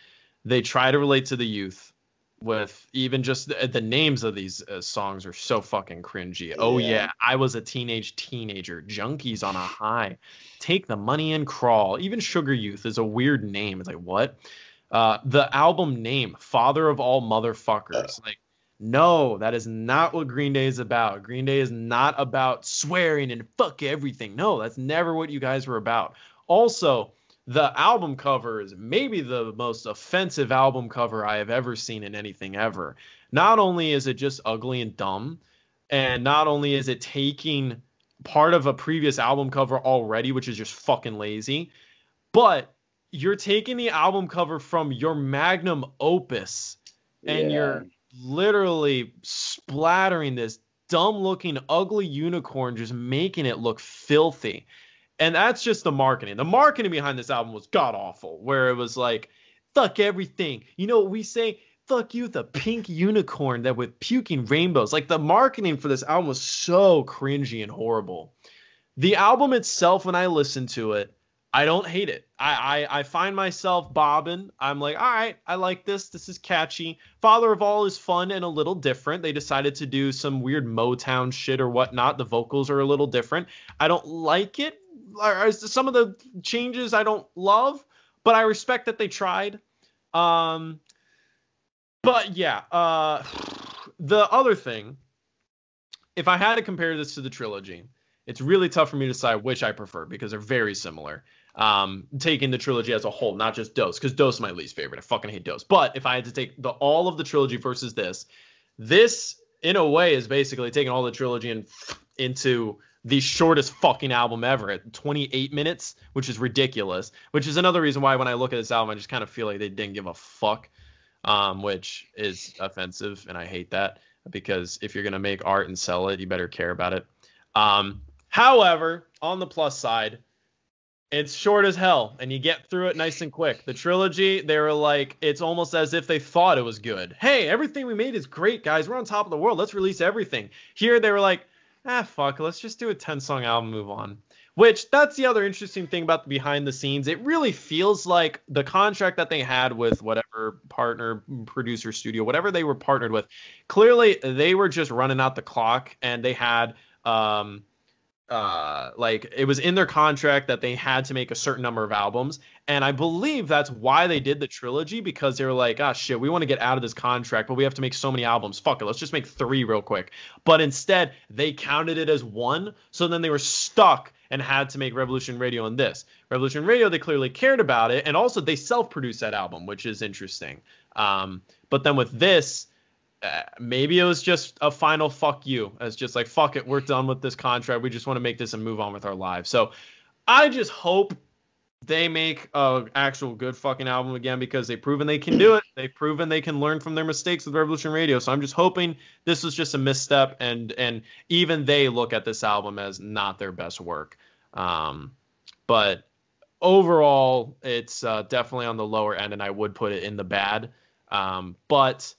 They try to relate to the youth with even just the names of these songs are so fucking cringy. Yeah. Oh yeah, I was a teenager. Junkies on a High. Take the Money and Crawl. Even Sugar Youth is a weird name. It's like, what? The album name, Father of All Motherfuckers. Like, no, that is not what Green Day is about. Green Day is not about swearing and fuck everything. No, that's never what you guys were about. Also, the album cover is maybe the most offensive album cover I have ever seen in anything ever. Not only is it just ugly and dumb, And not only is it taking part of a previous album cover already, which is just fucking lazy, but you're taking the album cover from your magnum opus and Yeah. you're literally splattering this dumb looking ugly unicorn, just making it look filthy. And that's just the marketing. The marketing behind this album was god awful, where it was like, fuck everything. You know what we say? Fuck you, the pink unicorn that with puking rainbows. Like, the marketing for this album was so cringy and horrible. The album itself, when I listen to it, I don't hate it. I find myself bobbing. I'm like, all right, I like this. This is catchy. Father of All is fun and a little different. They decided to do some weird Motown shit or whatnot. The vocals are a little different. I don't like it. Some of the changes I don't love, but I respect that they tried. But yeah, the other thing, if I had to compare this to the trilogy, it's really tough for me to decide which I prefer because they're very similar. Taking the trilogy as a whole, not just Dose, because Dose is my least favorite. I fucking hate Dose. But if I had to take all of the trilogy versus this in a way is basically taking all the trilogy and into the shortest fucking album ever at 28 minutes, which is ridiculous. Which is another reason why when I look at this album, I just kind of feel like they didn't give a fuck, which is offensive, and I hate that because if you're gonna make art and sell it, you better care about it. However, on the plus side, it's short as hell, and you get through it nice and quick. The trilogy, they were like, it's almost as if they thought it was good. Hey, everything we made is great, guys. We're on top of the world. Let's release everything. Here, they were like, fuck, let's just do a 10-song album, move on. Which, that's the other interesting thing about the behind the scenes. It really feels like the contract that they had with whatever partner, producer, studio, whatever they were partnered with, clearly they were just running out the clock, and they had... like it was in their contract that they had to make a certain number of albums, and I believe that's why they did the trilogy, because they were like, shit, we want to get out of this contract, but we have to make so many albums, fuck it, let's just make 3 real quick. But instead they counted it as 1, so then they were stuck and had to make Revolution Radio and this Revolution Radio. They clearly cared about it, and also they self-produced that album, which is interesting. But then with this, maybe it was just a final fuck you. It's just like, fuck it, we're done with this contract. We just want to make this and move on with our lives. So I just hope they make an actual good fucking album again, because they've proven they can do it. They've proven they can learn from their mistakes with Revolution Radio. So I'm just hoping this was just a misstep, and even they look at this album as not their best work. But overall, it's definitely on the lower end, and I would put it in the bad. But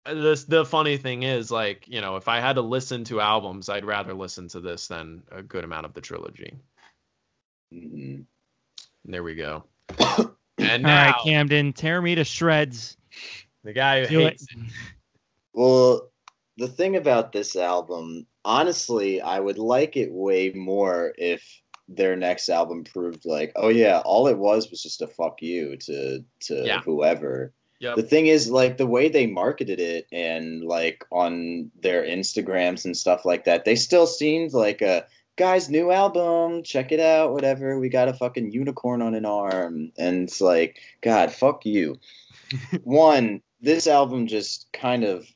the funny thing is, like, you know, if I had to listen to albums, I'd rather listen to this than a good amount of the trilogy. Mm-hmm. There we go. And all now, right, Camden, tear me to shreds. the guy who Do hates it. it. Well, the thing about this album, honestly, I would like it way more if their next album proved like, oh yeah, all it was just a fuck you to whoever. Yep. The thing is, like, the way they marketed it and, like, on their Instagrams and stuff like that, they still seemed like a, guys, new album, check it out, whatever, we got a fucking unicorn on an arm. And it's like, God, fuck you. One, this album just kind of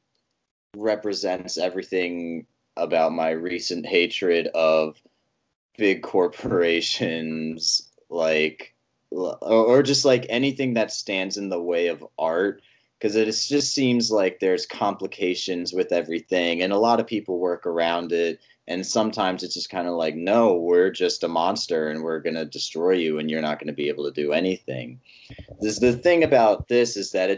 represents everything about my recent hatred of big corporations, like... or just like anything that stands in the way of art, because it just seems like there's complications with everything, and a lot of people work around it, and sometimes it's just kind of like, no, we're just a monster and we're going to destroy you and you're not going to be able to do anything. The thing about this is that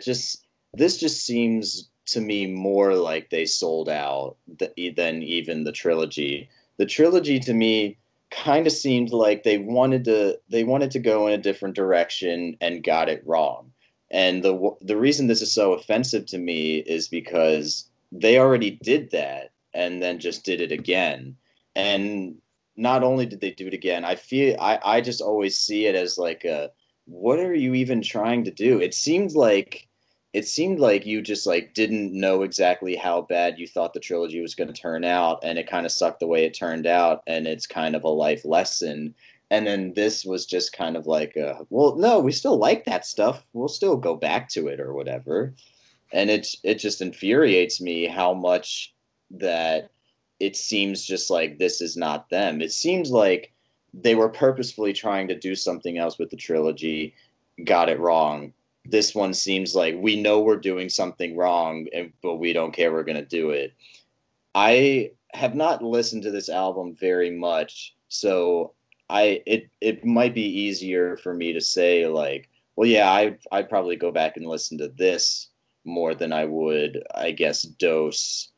this just seems to me more like they sold out than even the trilogy. The trilogy to me kind of seemed like they wanted to go in a different direction and got it wrong. And the reason this is so offensive to me is because they already did that and then just did it again. And not only did they do it again, I just always see it as like what are you even trying to do? It seemed like you just like didn't know exactly how bad you thought the trilogy was going to turn out, and it kind of sucked the way it turned out, and it's kind of a life lesson. And then this was just kind of like, well, no, we still like that stuff. We'll still go back to it or whatever. And it just infuriates me how much that it seems just like this is not them. It seems like they were purposefully trying to do something else with the trilogy, got it wrong. This one seems like we know we're doing something wrong, but we don't care. We're going to do it. I have not listened to this album very much, so it might be easier for me to say like, well, yeah, I'd probably go back and listen to this more than I would, I guess, Dose.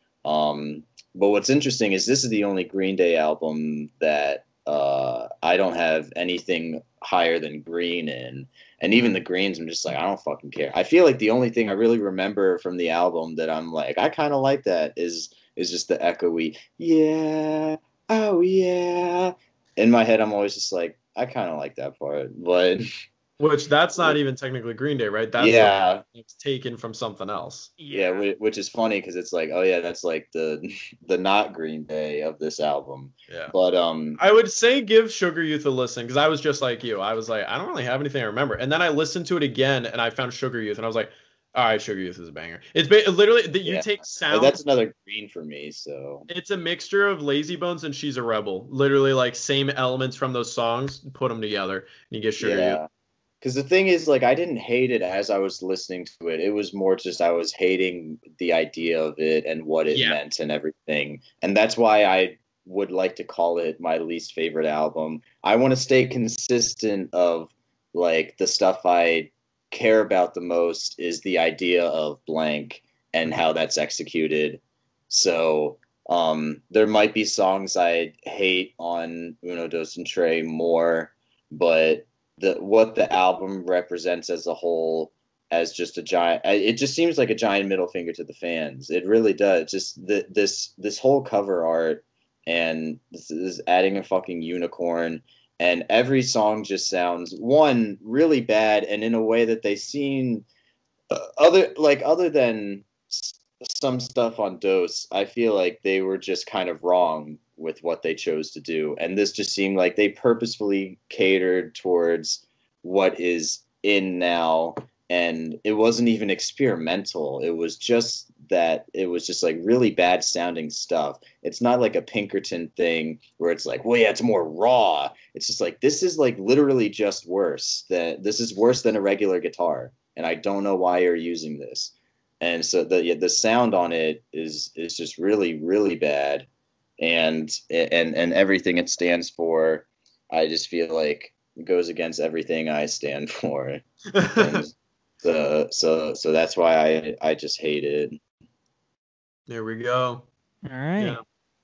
But what's interesting is this is the only Green Day album that I don't have anything higher than Green in. And even the Greens, I'm just like, I don't fucking care. I feel like the only thing I really remember from the album that I'm like, I kind of like that is just the echoey, yeah, oh yeah. In my head, I'm always just like, I kind of like that part, but Which that's not even technically Green Day, right? That's yeah, it's taken from something else. yeah, which is funny because it's like, oh yeah, that's like the not Green Day of this album. Yeah. But I would say give Sugar Youth a listen because I was just like you. I was like, I don't really have anything I remember. And then I listened to it again and I found Sugar Youth and I was like, all right, Sugar Youth is a banger. It's literally that you take sound. That's another Green for me. So it's a mixture of Lazy Bones and She's a Rebel. Literally like same elements from those songs, put them together, and you get Sugar Youth. Because the thing is, like, I didn't hate it as I was listening to it. It was more just I was hating the idea of it and what it meant and everything. And that's why I would like to call it my least favorite album. I want to stay consistent of, like, the stuff I care about the most is the idea of blank and how that's executed. So there might be songs I hate on Uno, Dos, and Tre more, but what the album represents as a whole, as just a giant, it just seems like a giant middle finger to the fans. It really does. Just this whole cover art and this adding a fucking unicorn, and every song just sounds one really bad, and in a way that they seem other than some stuff on Dose, I feel like they were just kind of wrong with what they chose to do. And this just seemed like they purposefully catered towards what is in now. And it wasn't even experimental. It was just like really bad sounding stuff. It's not like a Pinkerton thing where it's like, well, yeah, it's more raw. It's just like, this is like literally just worse. This is worse than a regular guitar. And I don't know why you're using this. And so the sound on it is just really, really bad. And everything it stands for, I just feel like goes against everything I stand for. And so that's why I just hate it. There we go. All right. Yeah.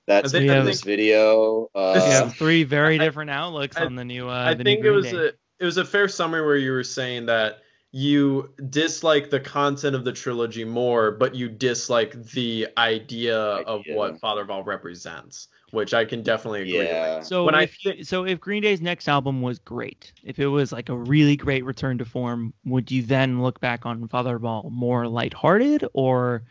That's this video. We have three very different outlooks on the new. I think it was a fair summary where you were saying that you dislike the content of the trilogy more, but you dislike the idea of what Father of All represents, which I can definitely agree with. So if Green Day's next album was great, if it was like a really great return to form, would you then look back on Father of All more lighthearted, or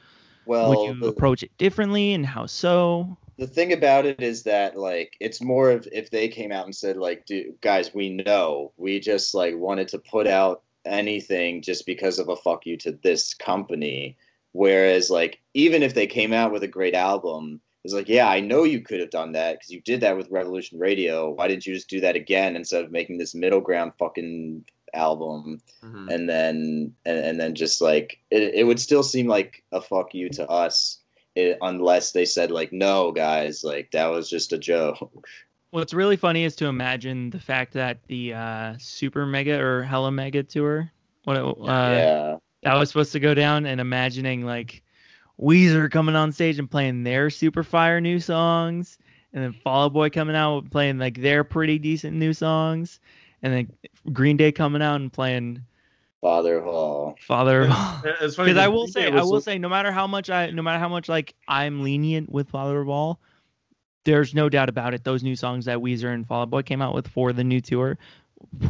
would you approach it differently, and how so? The thing about it is that, like, it's more of if they came out and said, like, dude, guys, we just like wanted to put out anything just because of a fuck you to this company. Whereas, like, even if they came out with a great album, it's like, yeah, I know you could have done that because you did that with Revolution Radio. Why didn't you just do that again instead of making this middle ground fucking album? Mm-hmm. And then just like it would still seem like a fuck you to us, unless they said, like, no, guys, like, that was just a joke. What's really funny is to imagine the fact that the Super Mega or Hella Mega tour, that was supposed to go down, and imagining like Weezer coming on stage and playing their super fire new songs, and then Fall Out Boy coming out playing like their pretty decent new songs, and then Green Day coming out and playing Father of All. It's funny because I will say, no matter how much like I'm lenient with Father of All, there's no doubt about it. Those new songs that Weezer and Fall Out Boy came out with for the new tour,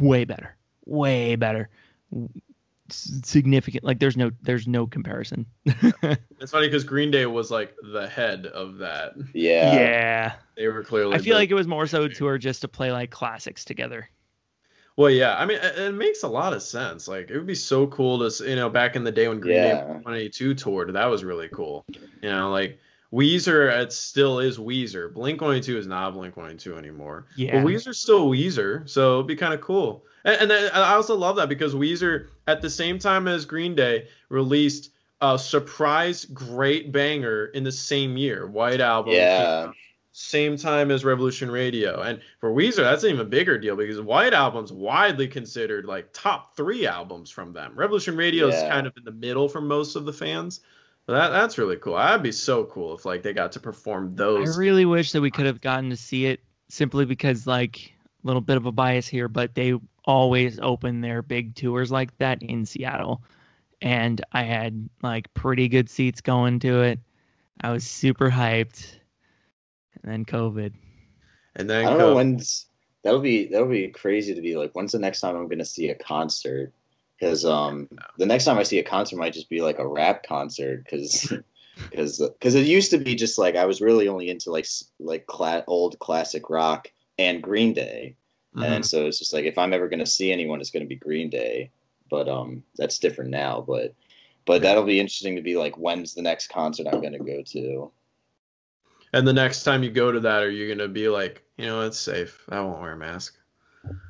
way better. Significant. Like there's no comparison. It's funny because Green Day was like the head of that. Yeah. They were clearly. I feel like it was more so a tour just to play like classics together. Well, yeah. I mean, it makes a lot of sense. Like, it would be so cool to, back in the day when Green Day 182 toured, that was really cool. Like, Weezer, it still is Weezer. Blink-182 is not Blink-182 anymore. Yeah. But Weezer's still Weezer, so it'd be kind of cool. And then I also love that because Weezer, at the same time as Green Day, released a surprise great banger in the same year. White Album came Yeah. out same time as Revolution Radio. And for Weezer, that's an even bigger deal because White Album's widely considered like top 3 albums from them. Revolution Radio is kind of in the middle for most of the fans. But that's really cool. That'd be so cool if like they got to perform those. I really wish that we could have gotten to see it simply because like a little bit of a bias here, but they always open their big tours like that in Seattle. And I had like pretty good seats going to it. I was super hyped. And then COVID. And then I don't know when's that'll be crazy to be like, when's the next time I'm gonna see a concert? Because the next time I see a concert might just be like a rap concert because it used to be just like I was really only into old classic rock and Green Day, and so it's just like if I'm ever gonna see anyone, it's gonna be Green Day. But that's different now. But that'll be interesting to be like, when's the next concert I'm gonna go to? And the next time you go to that, are you going to be like, it's safe. I won't wear a mask.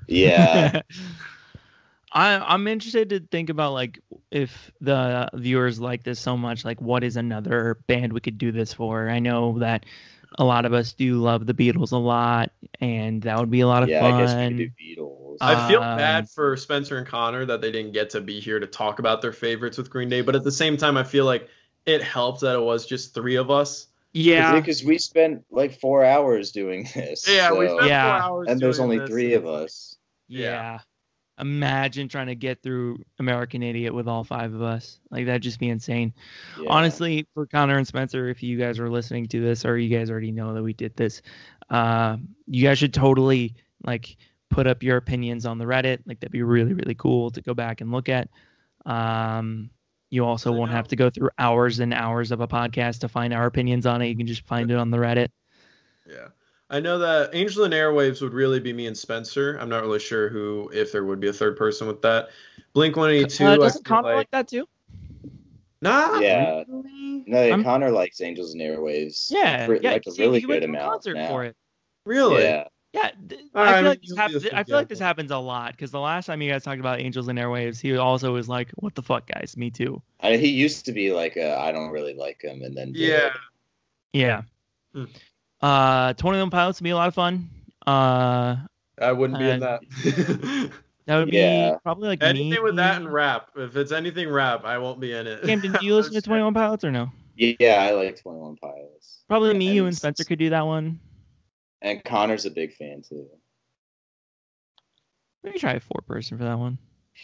Yeah. I'm interested to think about, like, if the viewers like this so much, like, what is another band we could do this for? I know that a lot of us do love the Beatles a lot, and that would be a lot of fun. Yeah, I guess we could do Beatles. I feel bad for Spencer and Connor that they didn't get to be here to talk about their favorites with Green Day, but at the same time, I feel like it helped that it was just 3 of us. Yeah, because we spent like 4 hours doing this. Yeah, we spent 4 hours and there's only 3 of us. Yeah. Imagine trying to get through American Idiot with all 5 of us. Like, that'd just be insane. Yeah. Honestly, for Connor and Spencer, if you guys are listening to this or you guys already know that we did this, you guys should totally like put up your opinions on the Reddit. Like, that'd be really, really cool to go back and look at. You also won't have to go through hours and hours of a podcast to find our opinions on it. You can just find it on the Reddit. Yeah. I know that Angel and Airwaves would really be me and Spencer. I'm not really sure if there would be a third person with that. Blink-182. Doesn't Connor like that too? Nah. Yeah. Really? No, Connor likes Angels and Airwaves. Yeah. Like a really good amount now. For it. Really? Yeah. Yeah, I feel like this happens a lot because the last time you guys talked about Angels and Airwaves, he also was like, "What the fuck, guys? Me too." He used to be like, "I don't really like him," and then yeah. 21 Pilots would be a lot of fun. I wouldn't be in that. That would be probably like anything with that and rap. If it's anything rap, I won't be in it. Camden, do you listen to 21 Pilots or no? Yeah, I like 21 Pilots. Probably me, you, and Spencer could do that one. And Connor's a big fan too. Maybe try a 4-person for that one.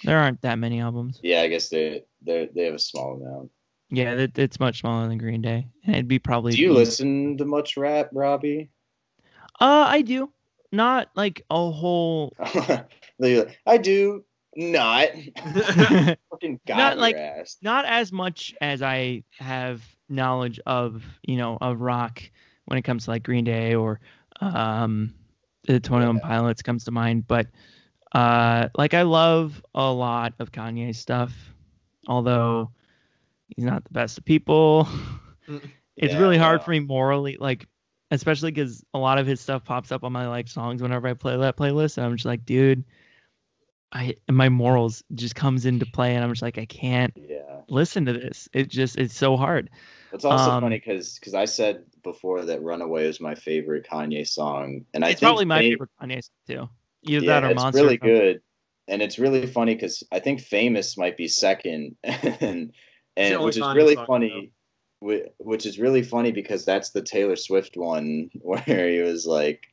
There aren't that many albums. Yeah, I guess they have a small amount. Yeah, it's much smaller than Green Day, and it'd be probably. Do you listen to much rap, Robby? I do. Not like a whole. I do not. Fucking not like ass. Not as much as I have knowledge of of rock when it comes to like Green Day or the 21 Pilots comes to mind, but like I love a lot of Kanye's stuff, although he's not the best of people. It's really hard for me morally, like especially because a lot of his stuff pops up on my like songs whenever I play that playlist, and I'm just like, dude, my morals just comes into play, and I'm just like, I can't listen to this. It's so hard. It's also funny because I said before that "Runaway" is my favorite Kanye song, and it's probably my favorite Kanye song too. Either that or it's Monster. It's really good, and it's really funny because I think "Famous" might be second, and which is really funny. Which is really funny because that's the Taylor Swift one where he was like,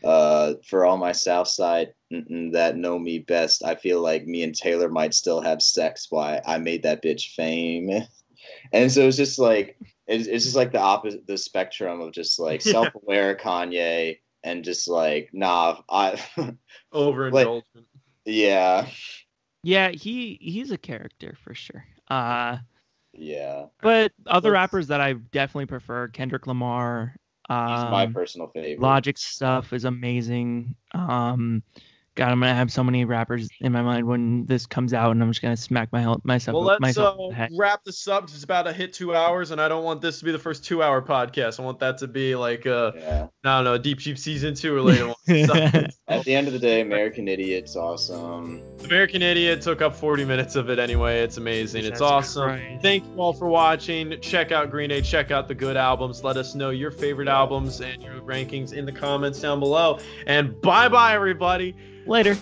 "For all my South Side that know me best, I feel like me and Taylor might still have sex. Why I made that bitch famous." And so it's just like it's just like the opposite, the spectrum of just like self-aware Kanye and just like overindulgent. Yeah, he's a character for sure. Yeah, but other rappers that I definitely prefer, Kendrick Lamar. He's my personal favorite. Logic's stuff is amazing. Got God, I'm gonna have so many rappers in my mind when this comes out, and I'm just gonna smack myself. Well, let's in the head. wrap this up. It's about to hit 2 hours, and I don't want this to be the first 2-hour podcast. I want that to be like I don't know, Deep season 2 or later. At the end of the day, American Idiot's awesome. American Idiot took up 40 minutes of it anyway. It's amazing. It's awesome. Right. Thank you all for watching. Check out Green Day. Check out the good albums. Let us know your favorite albums and your rankings in the comments down below. And bye-bye, everybody. Later.